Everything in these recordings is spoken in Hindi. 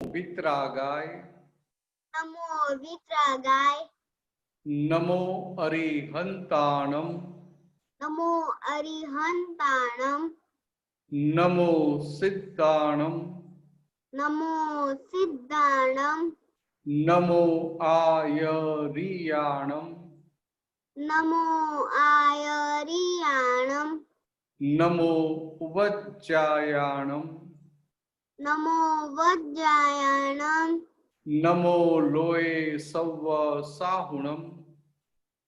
વિતરાગાય, નમો વિતરાગાય, નમો અરિહંતાણમ, નમો અરિહંતાણમ, નમો સિદ્ધાણમ, નમો સિદ્ધાણમ, નમો આયરિયાણમ, નમો આયરિયાણમ, નમો વજ્જાયાણમ, નમો વજ્જાયાણમ, નમો લોય સવ્વ સાહુણમ,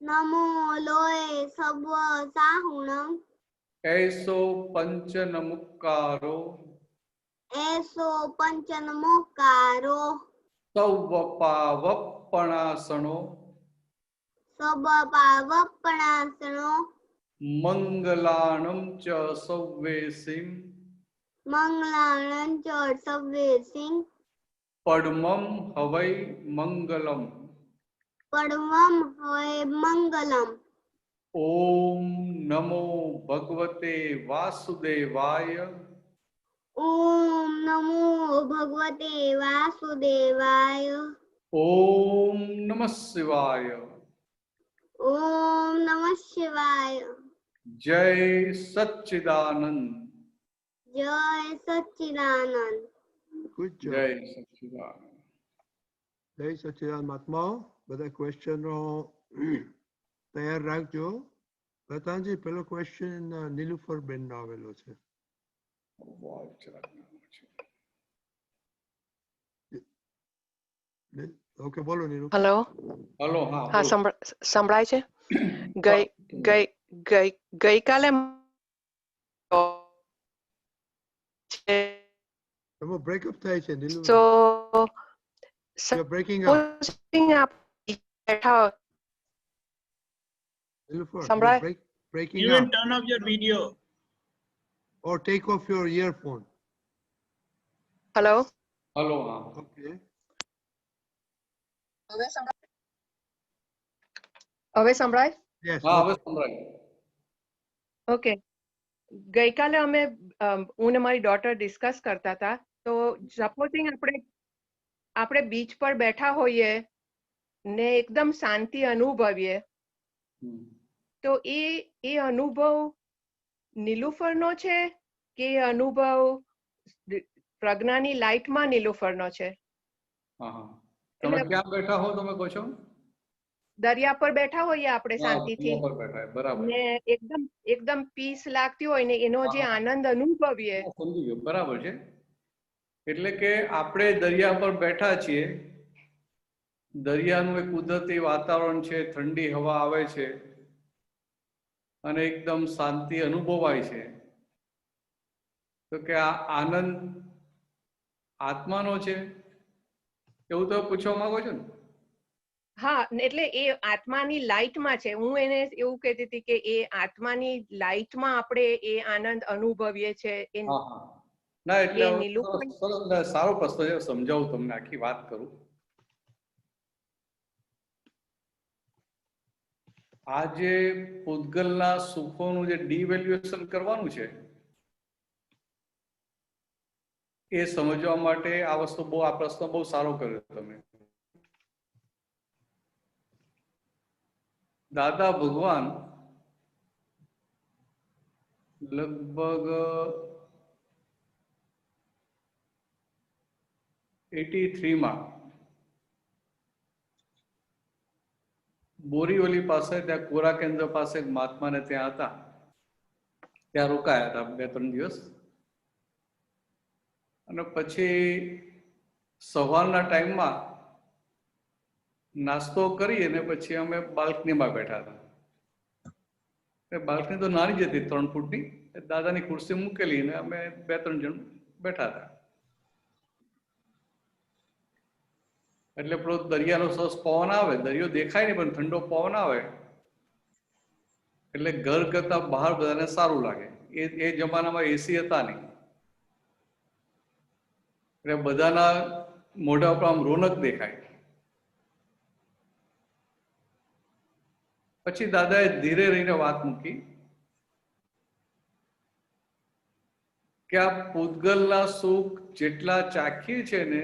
નમો લોય સવ્વ સાહુણમ, એસો પંચનમુક્કારો, એસો પંચનમોકારો, સૌવપાવપણાસણો, સબપાવપણાસણો, મંગલાણમ ચ સવ્વેસિમ, મંગલાણં ચ સવ્યેસિં, પડમમ હવૈ મંગલમ. પડવમ હવૈ મંગલમ. ઓમ નમો ભગવતે વાસુદેવાય, ઓમ નમો ભગવતે વાસુદેવાય, ઓમ નમઃ શિવાય, ઓમ નમઃ શિવાય. જય સચ્ચિદાનંદ, જય સચ્ચિદાનંદ. Good job. જય સચ્ચિદાનંદ. જય સચ્ચિદાનંદ મહાત્માઓ, બધા ક્વેશ્ચનો તૈયાર રાખજો. રતનજી, પેલો ક્વેશ્ચન નીલુફર બેન નો આવેલો છે. ઓકે, બોલો નીલુ. હેલો. હલો. હા, બોલો. સંભળાય છે. ગઈકાલે એમાં બ્રેકઅપ થાય છે નીલુ. તો breaking up. બેઠા Nilufer, સંભળાય? breaking You up. can turn off your video. Or take off your earphone. Hello. Hello. હા. Okay. હવે સંભળાય? Yes. હા, હવે સંભળાય. ઓકે. ગઈકાલે અમે હું ને મારી ડોટર ડિસ્કસ કરતા હતા. તો સપોઝિંગ આપણે બીચ પર બેઠા હોઈએ ને એકદમ શાંતિ અનુભવીએ, તો એ અનુભવ નીલુફરનો છે કે અનુભવ પ્રજ્ઞાની લાઈટમાં નીલુફરનો છે? હા, હા. તમે ક્યાં બેઠા હો, તમે કહો છો? દરિયા પર બેઠા હોઈએ આપણે શાંતિથી દરિયા પર બેઠા, બરાબર. ને એકદમ પીસ લાગતી હોય ને એનો જે આનંદ અનુભવીએ. સમજી ગયો, બરાબર છે. એટલે કે આપણે દરિયા પર બેઠા છીએ, દરિયાનું એક કુદરતી વાતાવરણ છે, ઠંડી હવા આવે છે અને એકદમ શાંતિ અનુભવાય છે. તો કે આ આનંદ આત્માનો છે એવું તો પૂછવા માંગો છો ને? હા, એટલે એ આત્માની લાઈટમાં છે. હું એને એવું કહેતી હતી કે એ આત્માની લાઈટમાં આપણે એ આનંદ અનુભવીએ છે. હા, હા. ના, એટલે એ નીલુફર સારો પ્રશ્ન છે, સમજાવું તમને, આખી વાત કરું. આ જે પૂતગલના સુખોનું જે ડિવેલ્યુએશન કરવાનું છે, એ સમજવા માટે આ પ્રશ્ન બહુ સારો કર્યો તમે. દાદા ભગવાન લગભગ 83માં બોરીવલી પાસે, ત્યાં કોરા કેન્દ્ર પાસે મહાત્માને ત્યાં હતા, ત્યાં રોકાયા હતા 2-3 દિવસ. અને પછી સવારના ટાઈમમાં નાસ્તો કરી અને પછી અમે બાલ્કનીમાં બેઠા હતા. બાલ્કની તો નાની જ હતી, 3 ફૂટની. દાદાની ખુરશી મૂકેલી ને અમે 2-3 જણ બેઠા હતા. એટલે પેલો દરિયાનો સરસ પવન આવે, દરિયો દેખાય નહીં પણ ઠંડો પવન આવે એટલે ઘર કરતા બહાર બધાને સારું લાગે. એ જમાનામાં એસી હતા નહીં એટલે બધાના મોઢા પર આમ રોનક દેખાય. પછી દાદાએ ધીરે રહીને વાત મૂકી કે આ પૂતગલના સુખ જેટલા ચાખીએ છે ને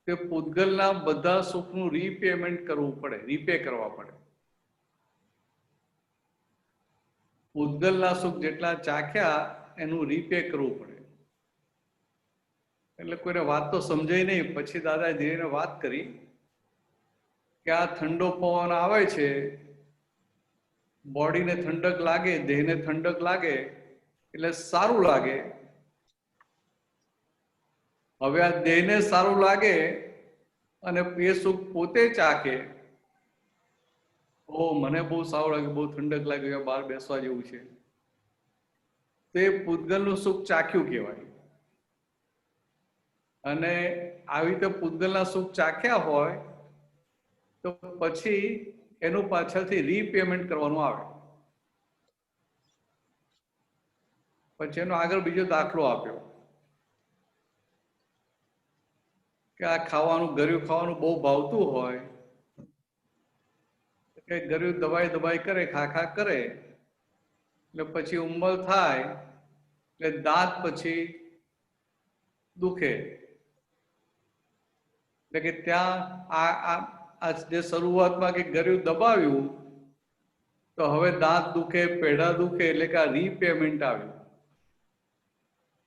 તે પૂતગલના બધા સુખનું રીપેમેન્ટ કરવું પડે, રીપે કરવા પડે. પૂતગલના સુખ જેટલા ચાખ્યા એનું રીપે કરવું પડે. એટલે કોઈને વાત તો સમજાય નહીં. પછી દાદાએ ધીરે વાત કરી કે આ ઠંડો પવન આવે છે, બોડીને ઠંડક લાગે, દેહને ઠંડક લાગે એટલે સારું લાગે. હવે આ દેહને સારું લાગે અને એ સુખ પોતે ચાખે, ઓ મને બહુ સારું લાગે, બહુ ઠંડક લાગે, બહાર બેસવા જેવું છે, તે પૂતગલનું સુખ ચાખ્યું કહેવાય. અને આવી રીતે પૂતગલના સુખ ચાખ્યા હોય તો પછી એનું પાછળથી રીપેમેન્ટ કરવાનું આવે. પછી એનો આગળ બીજો દાખલો આપ્યો કે આ ખાવાનું, ગળ્યું ખાવાનું બહુ ભાવતું હોય કે ગળ્યું દબાઈ દબાઈ કરે, ખા ખા કરે, એટલે પછી ઉંમર થાય એટલે દાંત પછી દુખે. એટલે કે ત્યાં આ જે શરૂઆતમાં કે ગળ્યું દબાવ્યું તો હવે દાંત દુખે, પેઢા દુખે, એટલે કે આ રીપેમેન્ટ આવ્યું.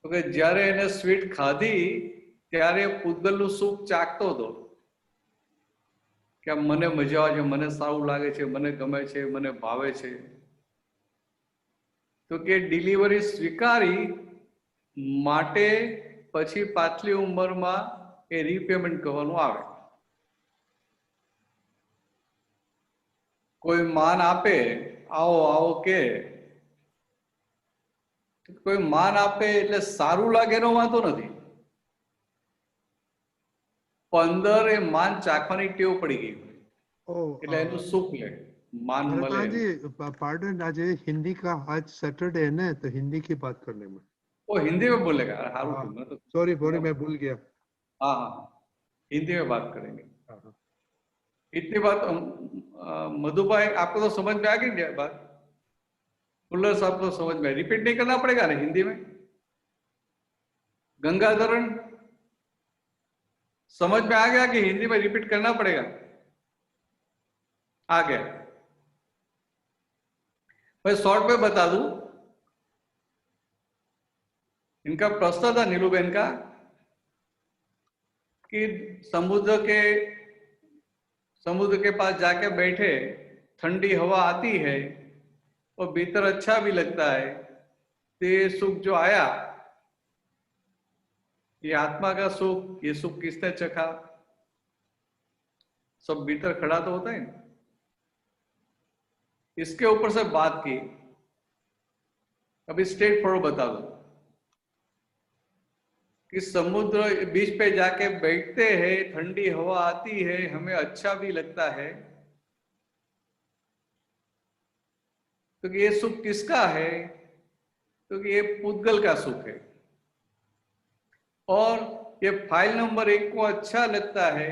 તો કે જ્યારે એને સ્વીટ ખાધી ત્યારે પૂતગલનું સુખ ચાખતો હતો કે મને મજા આવે છે, મને સારું લાગે છે, મને ગમે છે, મને ભાવે છે. તો કે ડિલિવરી સ્વીકારી માટે પછી પાછલી ઉંમરમાં એ રીપેમેન્ટ કરવાનું આવે. કોઈ માન આપે, આવો આવો કે કોઈ માન આપે એટલે સારું લાગે એનો વાંધો નથી, 15 એ માન ચાખવાની ટેવ પડી ગઈ એટલે એનું સુખ લે, मान लता मले. जी पार्डन, आज हिंदी का आज सैटरडे है ना, तो हिंदी की बात करने में वो हिंदी में बोलेगा. हारू मैं तो सॉरी मैं भूल गया. हाँ हाँ हिंदी में बात करेंगे. हाँ. इतनी बात मधु भाई आपको तो समझ में आ गई क्या बात? फुल्लर साहब को समझ में, रिपीट नहीं करना पड़ेगा ना हिंदी में. गंगाधरण समझ में आ गया कि हिंदी में रिपीट करना पड़ेगा? आ गया. मैं शॉर्ट में बता दूं, इनका प्रश्न था नीलूबेन का कि समुद्र के पास जाके बैठे, ठंडी हवा आती है और भीतर अच्छा भी लगता है, तो ये सुख जो आया, ये आत्मा का सुख, ये सुख किसने चखा? सब भीतर खड़ा तो होता है ना. इसके ऊपर से बात की. अभी स्ट्रेट फॉरवर्ड बता दो कि समुद्र बीच पे जाके बैठते हैं, ठंडी हवा आती है, हमें अच्छा भी लगता है, तो ये सुख किसका है? तो ये पूतगल का सुख है. और ये फाइल नंबर 1 को अच्छा लगता है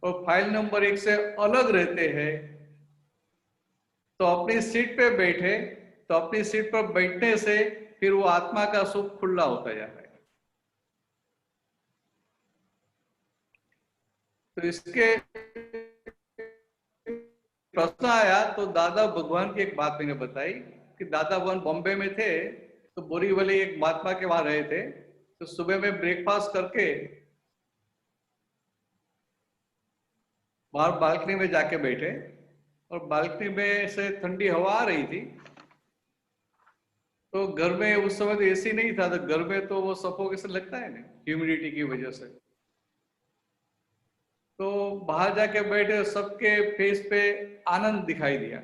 और फाइल नंबर 1 से अलग रहते हैं, तो अपनी सीट पे बैठे, तो अपनी सीट पर बैठने से फिर वो आत्मा का सुख खुला होता जाता है. तो इसके प्रश्न आया तो दादा भगवान की एक बात मैंने बताई कि दादा भगवान बॉम्बे में थे, तो बोरीवली एक महात्मा के वहां रहे थे. तो सुबह में ब्रेकफास्ट करके बाहर बालकनी में जाके बैठे और बालकनी में से ठंडी हवा आ रही थी. तो घर में उस समय तो एसी नहीं था, तो घर में तो वो सफोकेशन लगता है ना ह्यूमिडिटी की वजह से. तो बाहर जाके बैठे, सबके फेस पे आनंद दिखाई दिया.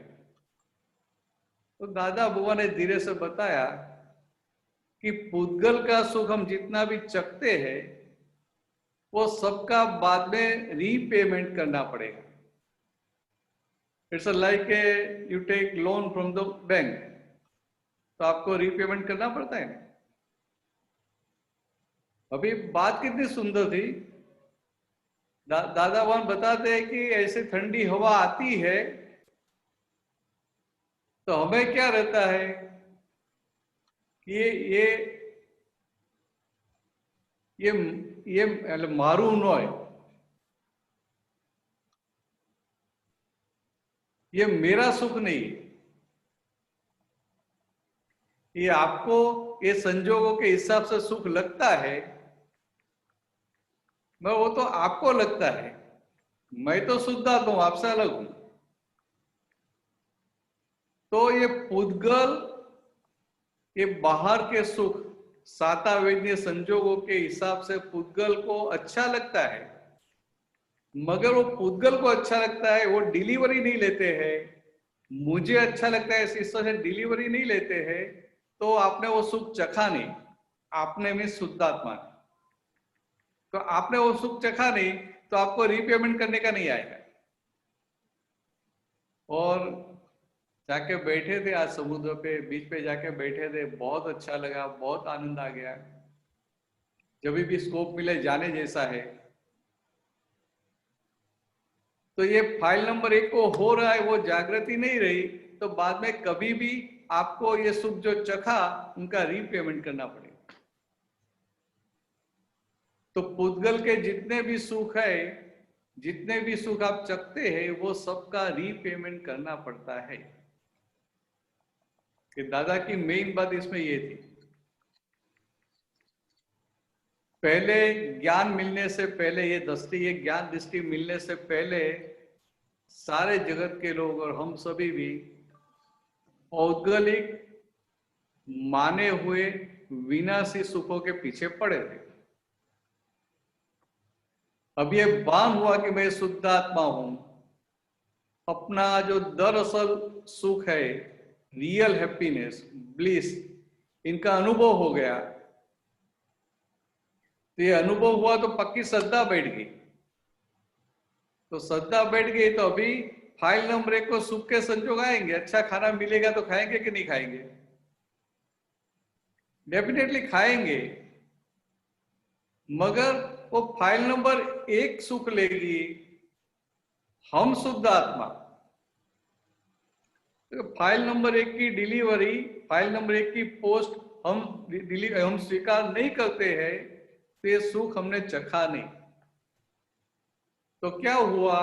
तो दादा बुआ ने धीरे से बताया कि पूतगल का सुख हम जितना भी चखते हैं वो सबका बाद में रीपेमेंट करना पड़ेगा. It's like you take loan from the bank, तो आपको रीपेमेंट करना पड़ता है. अभी बात कितनी सुंदर थी. दादा भगवान बताते हैं कि ऐसे ठंडी हवा आती है तो हमें क्या रहता है कि ये मारू न होय, ये मेरा सुख नहीं है, ये आपको ये संजोगों के हिसाब से सुख लगता है, मैं वो तो आपको लगता है, मैं तो शुद्धात्मा हूं, आपसे अलग हूं। तो ये पुद्गल, ये बाहर के सुख सातावेदनीय संजोगों के हिसाब से पुद्गल को अच्छा लगता है, मगर वो पुद्गल को अच्छा लगता है, वो डिलीवरी नहीं लेते हैं, मुझे अच्छा लगता है इस तरह से डिलीवरी नहीं लेते हैं, तो आपने वो सुख चखा नहीं, आपने में शुद्धात्मा, तो आपने वो सुख चखा नहीं, तो आपको रीपेमेंट करने का नहीं आएगा। और जाके बैठे थे आज समुद्र पे, बीच पे जाके बैठे थे, बहुत अच्छा लगा, बहुत आनंद आ गया। जब भी स्कोप मिले जाने जैसा है। तो ये फाइल नंबर 1 को हो रहा है, वो जागृति नहीं रही, तो बाद में कभी भी आपको ये सुख जो चखा उनका रीपेमेंट करना पड़ेगा। तो पुद्गल के जितने भी सुख है, जितने भी सुख आप चखते हैं, वो सबका रीपेमेंट करना पड़ता है। कि दादा की मेन बात इसमें ये थी, पहले ज्ञान मिलने से पहले, ये दृष्टि, ये ज्ञान दृष्टि मिलने से पहले सारे जगत के लोग और हम सभी भी औद्गलिक माने हुए विनाशी सुखों के पीछे पड़े थे। अब ये भान हुआ कि मैं शुद्धात्मा हूं, अपना जो दरअसल सुख है, रियल हैप्पीनेस, ब्लिस, इनका अनुभव हो गया। तो ये अनुभव हुआ तो पक्की श्रद्धा बैठ गई। तो श्रद्धा बैठ गई तो अभी फाइल नंबर 1 को सुख के संजोग आएंगे। अच्छा खाना मिलेगा तो खाएंगे कि नहीं खाएंगे? डेफिनेटली खाएंगे, मगर वो फाइल नंबर 1 सुख लेगी हम शुद्ध आत्मा। तो फाइल नंबर 1 की डिलीवरी, फाइल नंबर 1 की पोस्ट हम स्वीकार नहीं करते हैं, तो ये सुख हमने चखा नहीं। तो क्या हुआ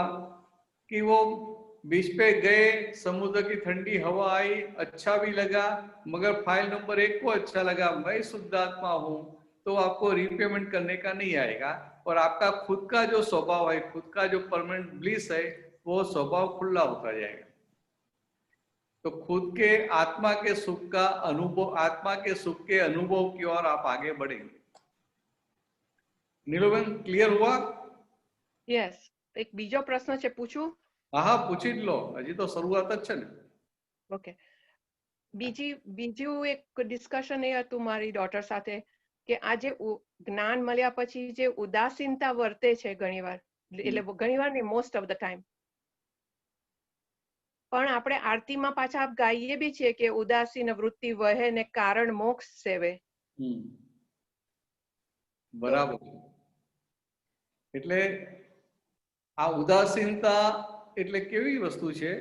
कि वो बीच पे गए, समुद्र की ठंडी हवा आई, अच्छा भी लगा, मगर फाइल नंबर 1 को अच्छा लगा, मैं शुद्धात्मा हूं, तो आपको रीपेमेंट करने का नहीं आएगा। और आपका खुद का जो स्वभाव है, खुद का जो परमानेंट ब्लिस है, वो स्वभाव खुला होता जाएगा। तो खुद के आत्मा के सुख का अनुभव, आत्मा के सुख के अनुभव की ओर आप आगे बढ़ेंगे। नीलूबेन क्लियर हुआ? યસ, એક બીજો પ્રશ્ન છે, પૂછું? હા, પૂછી જ લો, હજી તો શરૂઆત જ છે ને. ઓકે, બીજું એક ડિસ્કશન એ હતું મારી ડોટર સાથે કે આ જે જ્ઞાન મળ્યા પછી જે ઉદાસીનતા વર્તે છે ઘણીવાર, એટલે ઘણીવાર નહીં, મોસ્ટ ઓફ ધ ટાઈમ, પણ આપણે આરતીમાં પાછા ગાઈએ બી છે કે ઉદાસીન વૃત્તિ વહે ને કારણ મોક્ષ સેવે. બરાબર. એટલે આ ઉદાસીનતા એટલે કેવી વસ્તુ છે?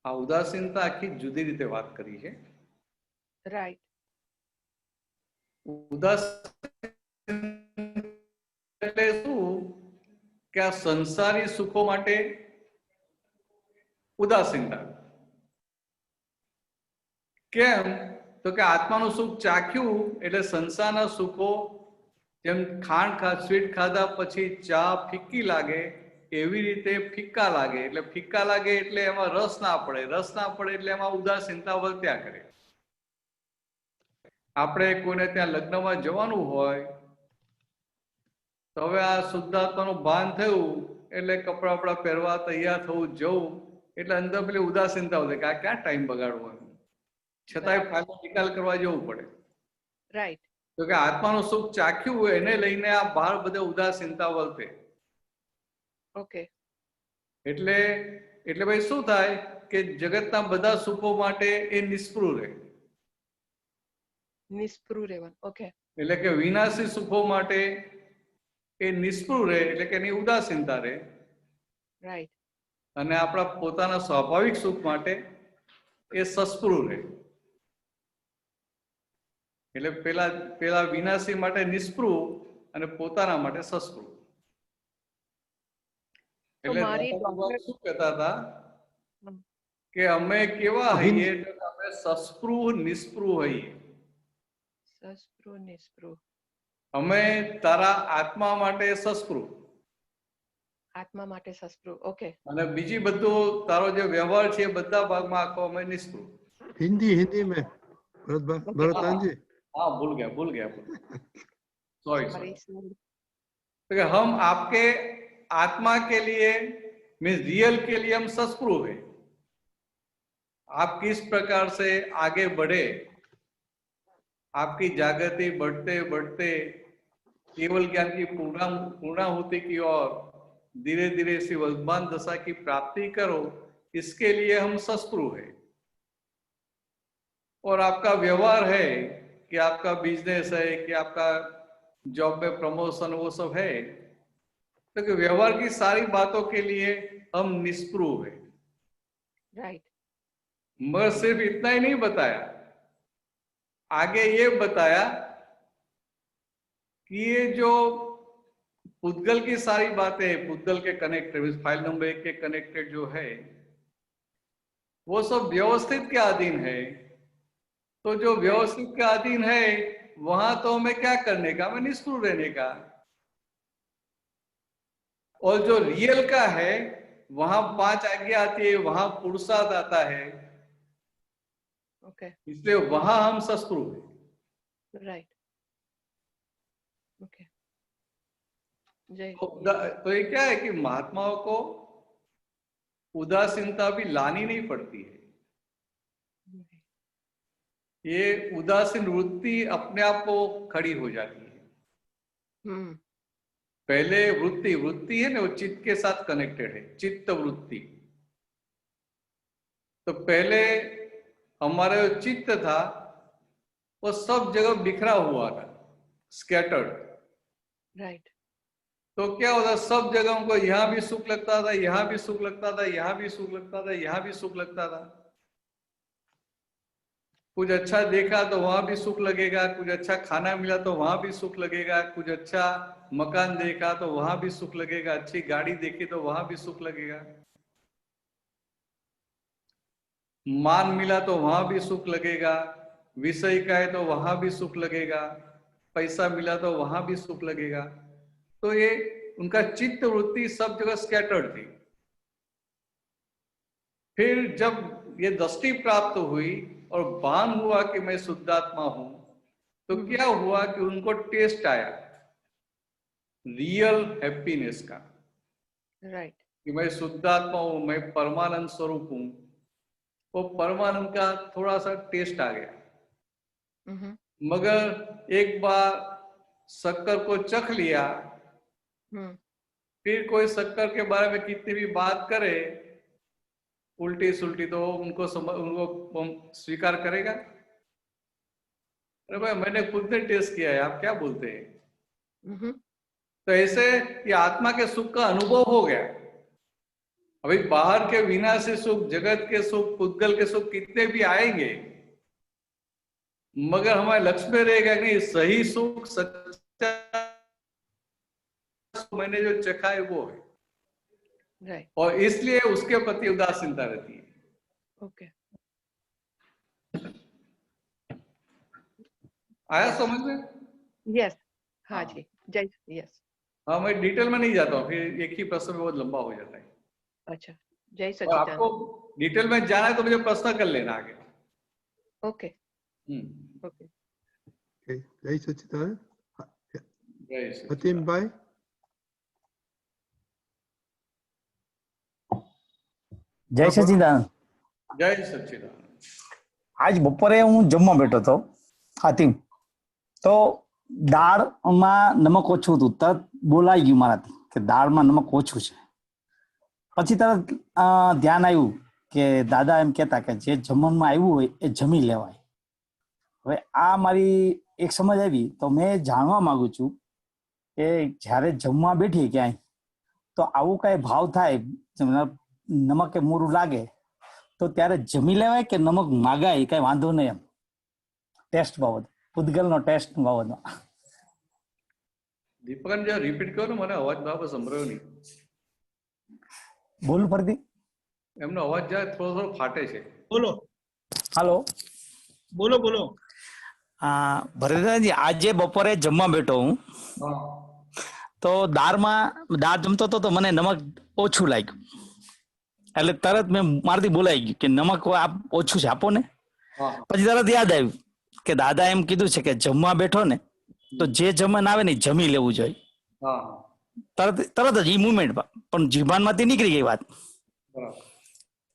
આ ઉદાસીનતા આખી જુદી રીતે વાત કરી છે. રાઈટ. ઉદાસીન એટલે શું કે આ સંસારી સુખો માટે ઉદાસીનતા. કેમ? તો કે આત્માનું સુખ ચાખ્યું એટલે સંસારના સુખો, જેમ સ્વીટ ખાધા પછી ચા ફીકી લાગે, એવી રીતે ફીકા લાગે. એટલે ફીકા લાગે એટલે એમાં રસ ના પડે, રસ ના પડે એટલે એમાં ઉદાસીનતા વર્ત્યા કરે. આપણે કોઈને ત્યાં લગ્નમાં જવાનું હોય તો હવે આ શુદ્ધાત્માનું ભાન થયું એટલે કપડા બપડા પહેરવા તૈયાર થવું, જવું, એટલે અંદર પેલી ઉદાસીનતા વધે કે આ ક્યાં ટાઈમ બગાડવો, છતાંય ફાયદો નિકાલ કરવા જવું પડે. રાઈટ. તો કે આત્માનું સુખ ચાખ્યું એને લઈને આ બહાર બધે ઉદાસીનતા વર્તે. ઓકે. એટલે ભાઈ શું થાય કે જગતના બધા સુખો માટે એ નિષ્પૃહ રહે. નિષ્પૃહ રહેવાનું. ઓકે. એટલે કે વિનાશી સુખો માટે એ નિષ્પૃહ રહે, એટલે કે એની ઉદાસીનતા રહે. રાઈટ. અને આપણા પોતાના સ્વાભાવિક સુખ માટે એ સસ્પૃહ રહે. એટલે પેલા વિનાશી માટે નિષ્પૃહ અને પોતાના માટે સસ્પૃહ. એટલે મારી દાદા ભગવાન શું કહેતા હતા હમ. કે અમે કેવા હઈએ તો અમે સસ્પૃહ નિસ્પૃહ હઈએ. સસ્પૃહ નિસ્પૃહ, અમે તારા આત્મા માટે સસ્પૃહ આત્મા માટે સસ્પૃહ. ઓકે. અને બીજી બધું તારો જે વ્યવહાર છે એ બધા ભાગમાં આખો અમે નિસ્પૃહ. हिंदी में भरतान जी. हाँ भूल गया सॉरी Sorry. तो कि हम आपके आत्मा के लिए मीन्स रियल के लिए हम सस्पृह हैं. आप किस प्रकार से आगे बढ़े, आपकी जागृति बढ़ते बढ़ते केवल ज्ञान की पूर्णाहुति की ओर धीरे धीरे इसी वर्तमान दशा की प्राप्ति करो, इसके लिए हम सस्पृह हैं. और आपका व्यवहार है कि आपका बिजनेस है कि आपका जॉब में प्रमोशन वो सब है, तो कि व्यवहार की सारी बातों के लिए हम निस्पृह हैं. राइट. मगर सिर्फ इतना ही नहीं बताया, आगे ये बताया कि ये जो पुद्गल की सारी बातें, पुद्गल के कनेक्टेड, फाइल नंबर 1 के कनेक्टेड जो है वो सब व्यवस्थित के अधीन है. तो जो व्यवस्थित के अधीन है वहां तो हमें क्या करने का, हमें निष्ठुर रहने का. और जो रियल का है वहां 5 आज्ञा आती है, वहां पुरुषार्थ आता है. ओके. इसलिए वहां हम सस्पृह हैं. राइट. ओके. जय. तो ये क्या है कि महात्माओं को उदासीनता भी लानी नहीं पड़ती है. ये उदासीन वृत्ति अपने आप को खड़ी हो जाती है. पहले वृत्ति है ना, वो चित्त के साथ कनेक्टेड है, चित्त वृत्ति. तो पहले हमारा जो चित्त था वो सब जगह बिखरा हुआ था, स्कैटर्ड. राइट. तो क्या होता, सब जगह हमको यहां भी सुख लगता था, यहां भी सुख लगता था, यहां भी सुख लगता था, यहां भी सुख लगता था. कुछ अच्छा देखा तो वहां भी सुख लगेगा, कुछ अच्छा खाना मिला तो वहां भी सुख लगेगा, कुछ अच्छा मकान देखा तो वहां भी सुख लगेगा, अच्छी गाड़ी देखी तो वहां भी सुख लगेगा, मान मिला तो वहां भी सुख लगेगा, विषय का है तो वहां भी सुख लगेगा, पैसा मिला तो वहां भी सुख लगेगा. तो ये उनका चित्त वृत्ति सब जगह स्कैटर्ड थी. फिर जब ये दृष्टि प्राप्त हुई और भान हुआ कि मैं शुद्धात्मा हूं, तो क्या हुआ कि उनको टेस्ट आया रियल हैप्पीनेस का. राइट. कि मैं शुद्धात्मा हूं, मैं परमानंद स्वरूप हूं. वो परमानंद का थोड़ा सा टेस्ट आ गया. मगर एक बार शक्कर को चख लिया, फिर कोई शक्कर के बारे में कितनी भी बात करे उल्टी सुल्टी, तो उनको स्वीकार करेगा. अरे भाई मैंने खुद ने टेस्ट किया है, आप क्या बोलते हैं. तो ऐसे ये आत्मा के सुख का अनुभव हो गया. अभी बाहर के विनाशी सुख, जगत के सुख, पुद्गल के सुख कितने भी आएंगे, मगर हमारे लक्ष्य में रहेगा कि नहीं, सही सुख सच्चा मैंने जो चखा है वो है. राइट. और इसलिए उसके प्रति उदासीनता रहती है. ओके. आया समझ में? यस. हाँ जी. जय. यस. हाँ, मैं डिटेल में नहीं जाता हूँ, फिर एक ही प्रश्न में बहुत लंबा हो जाता है. अच्छा. जय और सच्चिदानंद. आपको डिटेल में जाना है तो मुझे प्रश्न कर लेना आगे. ओके. ओके. जय सच्चिदानंद. जय श्री हतीम भाई. જય સચિદાનંદ. જય સચ્ચિદાનંદ. આજ બપોરે હું જમવા બેઠો હતો હાથીમ, તો દાળમાં નમક ઓછું હતું. તરત બોલાઈ ગયું મારાથી કે દાળમાં નમક ઓછું છે. પછી તરત ધ્યાન આવ્યું કે દાદા એમ કહેતા કે જે જમવામાં આવ્યું હોય એ જમી લેવાય. હવે આ મારી એક સમજ આવી, તો મેં જાણવા માંગુ છું કે જ્યારે જમવા બેઠી ક્યાંય તો આવું કઈ ભાવ થાય, નમક કે મોરું લાગે તો ત્યારે જમી લેવાય કે નમક માગાય, કઈ વાંધો નહીં એમ ટેસ્ટ બાબત, પૂતગલનો ટેસ્ટ બાબતમાં. દીપકન જો રિપીટ કરો ને, મને અવાજ બરાબર સંભળાયો નહીં. બોલ ફરીથી. એમનો અવાજ જાય થોડો થોડો ફાટે છે. બોલો હાલો. બોલો બોલો. ભરતજી, આજે બપોરે જમવા બેઠો હું, હા તો દાળ જમતો હતો તો મને નમક ઓછું લાગ્યું, એટલે તરત મેં મારાથી બોલાઈ ગયું કે નમક ઓછું છે, આપો ને. હા પછી તરત યાદ આવ્યું કે દાદા એમ કીધું છે કે જમવા બેઠો ને તો જે જમન આવે ને ઈ જમી લેવું જોઈએ. હા તરત જ ઈ મુવમેન્ટમાં પણ જીભાનમાંથી નીકળી ગઈ વાત. બરાબર.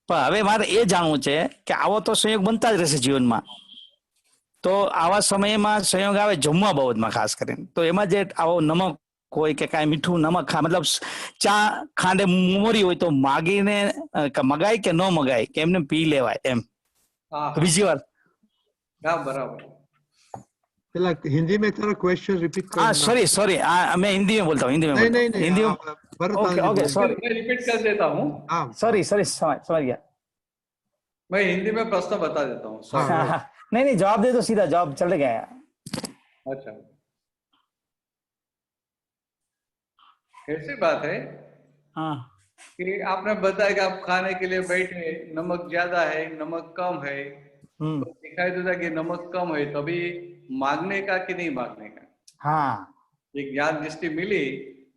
પણ હવે મારે એ જાણવું છે કે આવો તો સંયોગ બનતા જ રહેશે જીવનમાં, તો આવા સમયમાં સંયોગ આવે જમવા બાબતમાં ખાસ કરીને, તો એમાં જે આવો નમક હોય કે કાંઈ મીઠું નમક મતલબ ચા ખાંડે મોરી હોય તો માગીને મગાય કે ન મગાય કે એમને પી લેવાય એમ. હા બીજી વાર હા બરાબર. पहला हिंदी में थोड़ा क्वेश्चन रिपीट हाँ करना। सॉरी मैं हिंदी में बोलता हूँ, हिंदी में नहीं बोलता नहीं हूँ, नहीं हिंदी में। भरत ओके आनंद ओके बोलो। सॉरी मैं रिपीट कर देता हूँ. हाँ सॉरी समझ गया। मैं हिंदी में प्रश्न बता देता हूँ. हाँ, सॉरी. हाँ। नहीं जवाब दे दो, सीधा जवाब चले गया। अच्छा, ऐसी बात है हाँ कि आपने बताया कि आप खाने के लिए बैठे, नमक ज्यादा है, नमक कम है, तो दिखाई देता कि नमक कम है, तभी मांगने का कि नहीं मांगने का, हाँ एक ज्ञान दृष्टि मिली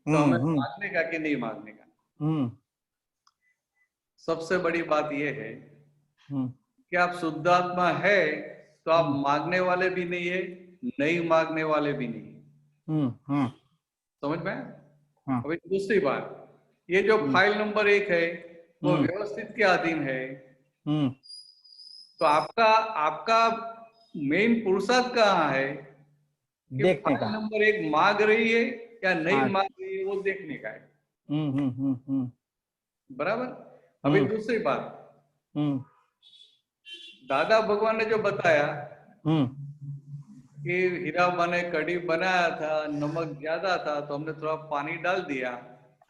तो हमें मांगने का कि नहीं मांगने का. सबसे बड़ी बात यह है कि आप शुद्धात्मा है तो आप मांगने वाले भी नहीं है, नहीं मांगने वाले भी नहीं है. समझ में? अभी दूसरी बात, ये जो फाइल नंबर 1 है वो व्यवस्थित के अधीन है, तो आपका मेन पुरुषार्थ कहाँ है कि देखने फाइल का। नंबर 1 मांग रही है या नहीं मांग रही है, वो देखने का है. बराबर. अभी दूसरी बात, दादा भगवान ने जो बताया कि हीरा ने कड़ी बनाया था, नमक ज्यादा था तो हमने थोड़ा पानी डाल दिया.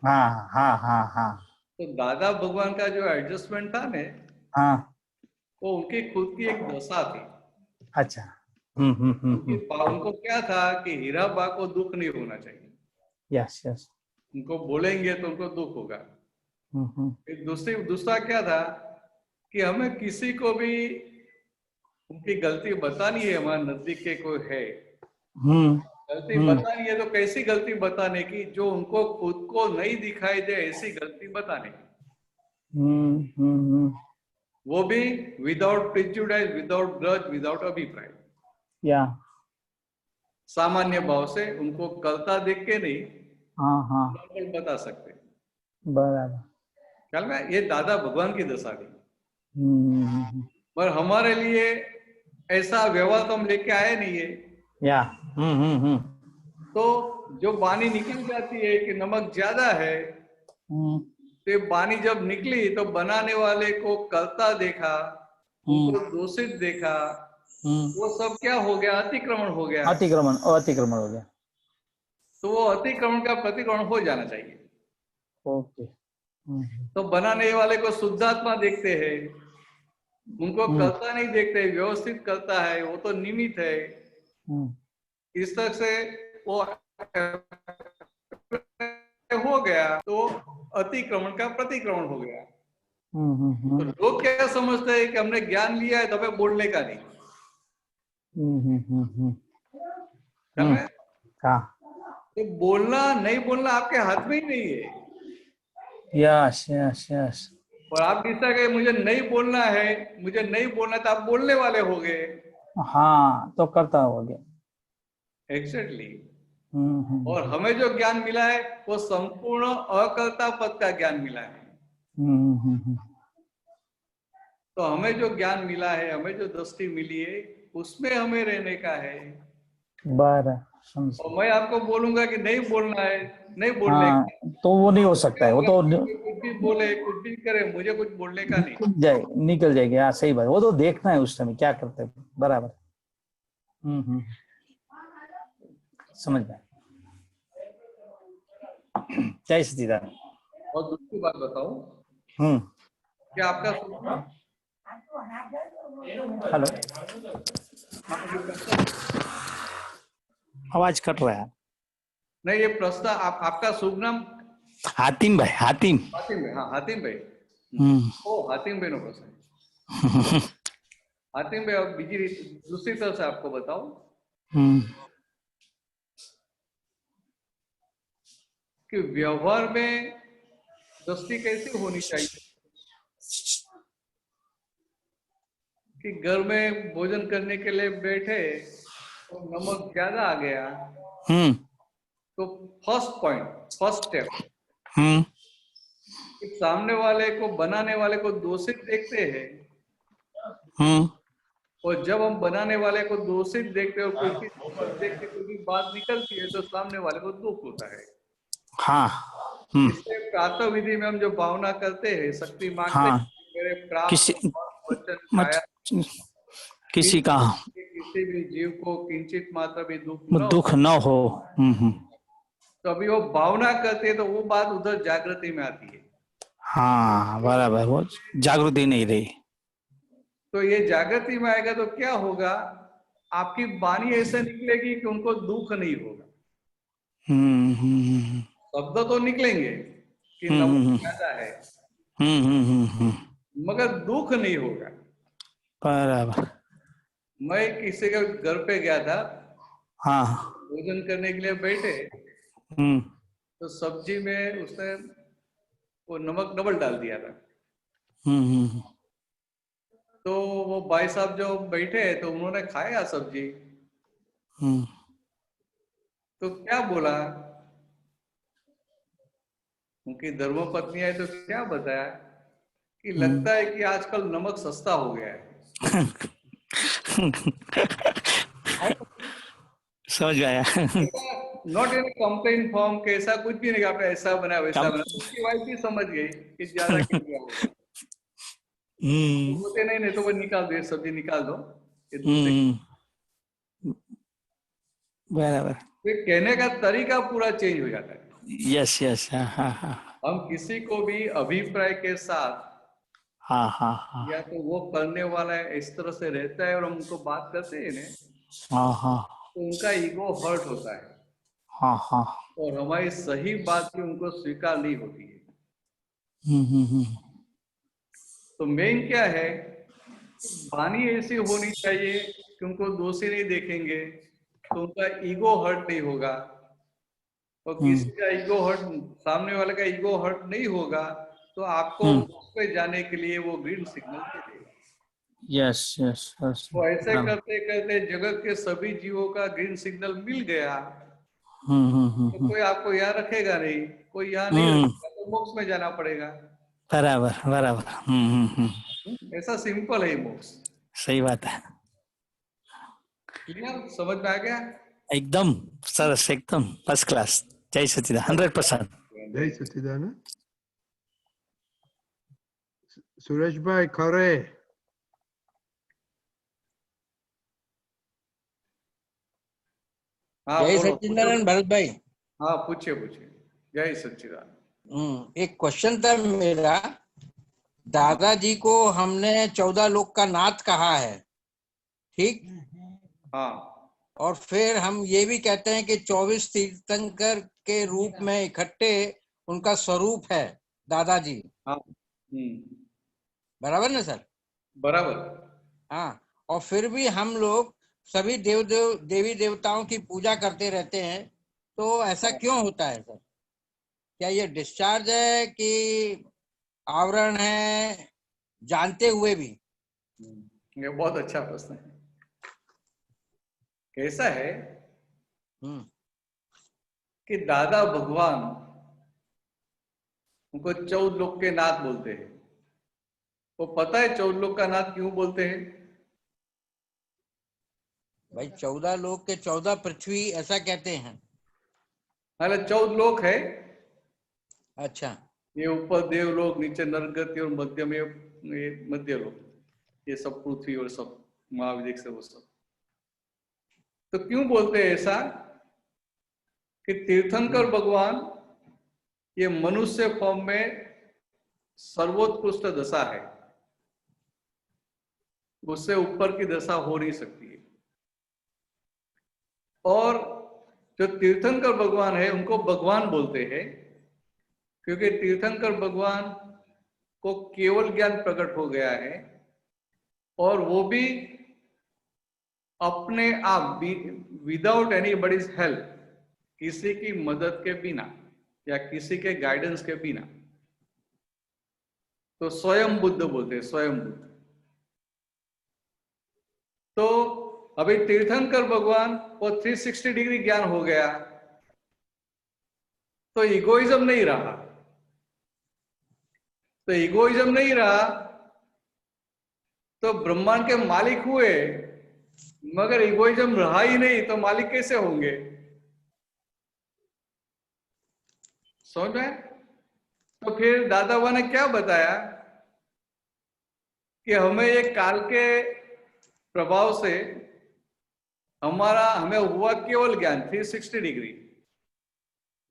हाँ हाँ हाँ हाँ तो दादा भगवान का जो एडजस्टमेंट था ने, हाँ वो उनकी खुद की एक दशा थी. अच्छा उनको क्या था कि हीरा बा को दुख नहीं होना चाहिए. यस यस उनको बोलेंगे तो उनको दुख होगा. दूसरा क्या था कि हमें किसी को भी उनकी गलती बतानी है, हमारे नजदीक के कोई है गलती बतानी है, तो कैसी गलती बताने की, जो उनको खुद को नहीं दिखाई दे ऐसी गलती बताने की. वो भी without prejudice, without grudge, without अभिप्राय, या सामान्य भाव से उनको कलता देख के नहीं, हाँ हाँ नॉर्मल बता सकते. बराबर ख्याल में? ये दादा भगवान की दशा थी. पर हमारे लिए ऐसा व्यवहार तो हम लेके आए नहीं है. या तो जो वाणी निकल जाती है कि नमक ज्यादा है, तो ये वाणी जब निकली तो बनाने वाले को कलता देखा, उनको दूषित देखा, वो सब क्या हो गया? अतिक्रमण हो गया. अतिक्रमण हो गया. तो वो अतिक्रमण का प्रतिक्रमण हो जाना चाहिए. ओके तो बनाने वाले को शुद्धात्मा देखते हैं, उनको कलता नहीं देखते, व्यवस्थित करता है, वो तो निमित्त है. इस तरह से वो हो गया तो अतिक्रमण का प्रतिक्रमण हो गया. तो लोग क्या समझते हैं कि हमने ज्ञान लिया है तो हमें बोलने का नहीं. हाँ तो बोलना नहीं बोलना आपके हाथ में ही नहीं है. यस यस यस और आप डिसाइड करें मुझे नहीं बोलना है, मुझे नहीं बोलना, तो आप बोलने वाले हो गए. हाँ तो करता हो गया. एग्जैक्टली. और हमें जो ज्ञान मिला है वो संपूर्ण अकर्ता पद का ज्ञान मिला है. तो हमें जो ज्ञान मिला है, हमें जो दृष्टि मिली है, उसमें हमें रहने का है. और मैं आपको बोलूंगा कि नहीं बोलना है, नहीं बोलने हाँ, का, तो वो नहीं हो सकता है, वो तो कुछ भी बोले, कुछ भी करे, मुझे कुछ बोलने का नहीं. निकल जाएगी. हाँ सही बात, वो तो देखना है उस समय क्या करते हैं. बराबर. समझ में. जय सच्चिदानंद. और दूसरी बात बताऊं कि आपका हेलो, आवाज कट रहा है. नहीं, ये प्रश्न आपका शुभ नाम? हातिम भाई, हातिम। हातिम भाई, हाँ हातिम भाई। ओ हातिम भाई नो प्रश्न। हातिम भाई, अब दूसरी तरह से आपको बताओ कि व्यवहार में दृष्टि कैसी होनी चाहिए कि घर में भोजन करने के लिए बैठे तो नमक ज्यादा आ गया, तो फर्स्ट स्टेप कि सामने वाले को, बनाने वाले को दोषित देखते हैं, और जब हम बनाने वाले को दोषित देखते हो, कोई देख के कोई भी बात निकलती है तो सामने वाले को दुख होता है। हाँ। इसलिए प्रातः विधि में हम जो भावना करते हैं, शक्ति मांगते हैं, मेरे प्राप्त किसी वचन मत काया किसी का किसी भी जीव को किंचित मात्र भी दुख न दुख न हो। तो अभी वो भावना करते हैं तो वो बात उधर जागृति में आती है। हाँ बराबर, वो जागृति नहीं रही। तो ये जागृति में आएगा तो क्या होगा, आपकी वाणी ऐसे निकलेगी कि उनको दुख नहीं होगा। शब्द तो निकलेंगे कि नमक ज्यादा है, मगर दुख नहीं होगा। बराबर। मैं किसी के घर पे गया था, हाँ। भोजन करने के लिए बैठे, तो सब्जी में उसने वो नमक डबल डाल दिया था। तो वो भाई साहब जो बैठे तो उन्होंने खाया सब्जी, तो क्या बोला, उनकी धर्मपत्नी है तो क्या बताया कि लगता है कि आजकल नमक सस्ता हो गया है। समझ आया। नॉट इन कंप्लेन फॉर्म के, ऐसा कुछ भी नहीं आपने ऐसा बनाया वैसा बनाया, उसकी वाइफ भी समझ गई कि ज्यादा क्यों किया होगा। होते नहीं तो वो निकाल दो, सब्जी निकाल दो, ये दूसरे बराबर। कहने का तरीका पूरा चेंज हो जाता है। Yes yes. हाँ। हम किसी को भी अभिप्राय के साथ, हाँ। या तो वो करने वाला है इस तरह से रहता है और हम उनको बात करते हैं ना, हाँ। तो उनका ईगो हर्ट होता है, हाँ। और हमारी सही बात भी उनको स्वीकार नहीं होती है। तो मेन क्या है, वाणी ऐसी होनी चाहिए कि उनको दोषी नहीं देखेंगे, तो उनका ईगो हर्ट नहीं होगा, और किसी का ईगो हर्ट, सामने वाले का ईगो हर्ट नहीं होगा, तो आपको उस पे जाने के लिए वो ग्रीन सिग्नल दे देगा। यस। तो ऐसे करते करते जगत के सभी जीवों का ग्रीन सिग्नल मिल गया, तो कोई आपको यहाँ रखेगा नहीं, कोई यहाँ नहीं रखेगा, तो मोक्ष में जाना पड़ेगा। बराबर। ऐसा सिंपल है मोक्ष। सही बात है। क्लियर, समझ में आ गया? एकदम सरस, एकदम फर्स्ट क्लास। जय सच्चिदानंद, 100%। जय सच्चिदानंद। सुरेश भाई खरे। हाँ, जय बोलो, सच्चिदानंद भरत भाई। हाँ पूछिए जय सच्चिदानंद। एक क्वेश्चन था मेरा। दादाजी को हमने 14 लोक का नाथ कहा है, ठीक? हाँ। और फिर हम ये भी कहते हैं कि 24 तीर्थंकर के रूप में इकट्ठे उनका स्वरूप है दादाजी। हाँ। बराबर ना सर? बराबर। हाँ, और फिर भी हम लोग सभी देवी देवताओं की पूजा करते रहते हैं, तो ऐसा क्यों होता है सर? क्या ये डिस्चार्ज है कि आवरण है, जानते हुए भी? ये बहुत अच्छा प्रश्न है। कैसा है कि दादा भगवान उनको 14 लोक के नाथ बोलते हैं। वो पता है 14 लोक का नाथ क्यों बोलते हैं? भाई 14 लोक के 14 पृथ्वी ऐसा कहते हैं। मतलब 14 लोक है। अच्छा। ये ऊपर देवलोक, नीचे नरगति और मध्य में ये मध्य लोक, ये सब पृथ्वी और सब महाविदिक से वो सब। तो क्यों बोलते हैं ऐसा कि तीर्थंकर भगवान ये मनुष्य फॉर्म में सर्वोत्कृष्ट दशा है, उससे ऊपर की दशा हो नहीं सकती है। और जो तीर्थंकर भगवान है उनको भगवान बोलते हैं, क्योंकि तीर्थंकर भगवान को केवल ज्ञान प्रकट हो गया है, और वो भी अपने आप, विदाउट एनीबॉडीज हेल्प, किसी की मदद के बिना या किसी के गाइडेंस के बिना। तो स्वयं बुद्ध बोलते हैं, स्वयं बुद्ध। तो अभी तीर्थंकर भगवान को 360 डिग्री ज्ञान हो गया, तो इगोइज्म नहीं रहा। तो इगोइज्म नहीं रहा तो ब्रह्मांड के मालिक हुए, मगर इगोइज्म रहा ही नहीं तो मालिक कैसे होंगे? समझ में? तो फिर दादा बाबा ने क्या बताया कि हमें ये काल के प्रभाव से हमें हुआ केवल ज्ञान 360 डिग्री,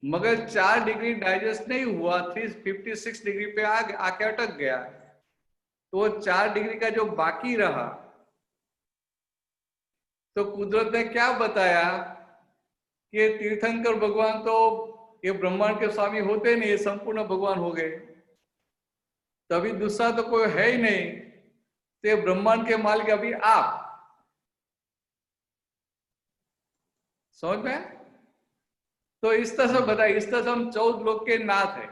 मगर 4 डिग्री डाइजेस्ट नहीं हुआ, 356 डिग्री पे आके अटक गया। तो 4 डिग्री का जो बाकी रहा, तो कुदरत ने क्या बताया कि तीर्थंकर भगवान तो ये ब्रह्मांड के स्वामी होते नहीं, ये संपूर्ण भगवान हो गए, तभी दूसरा तो कोई है ही नहीं, तो ये ब्रह्मांड के मालिक अभी आप। समझ में? तो इस तरह से बताइए, इस तरह से हम 14 लोग के नाथ है।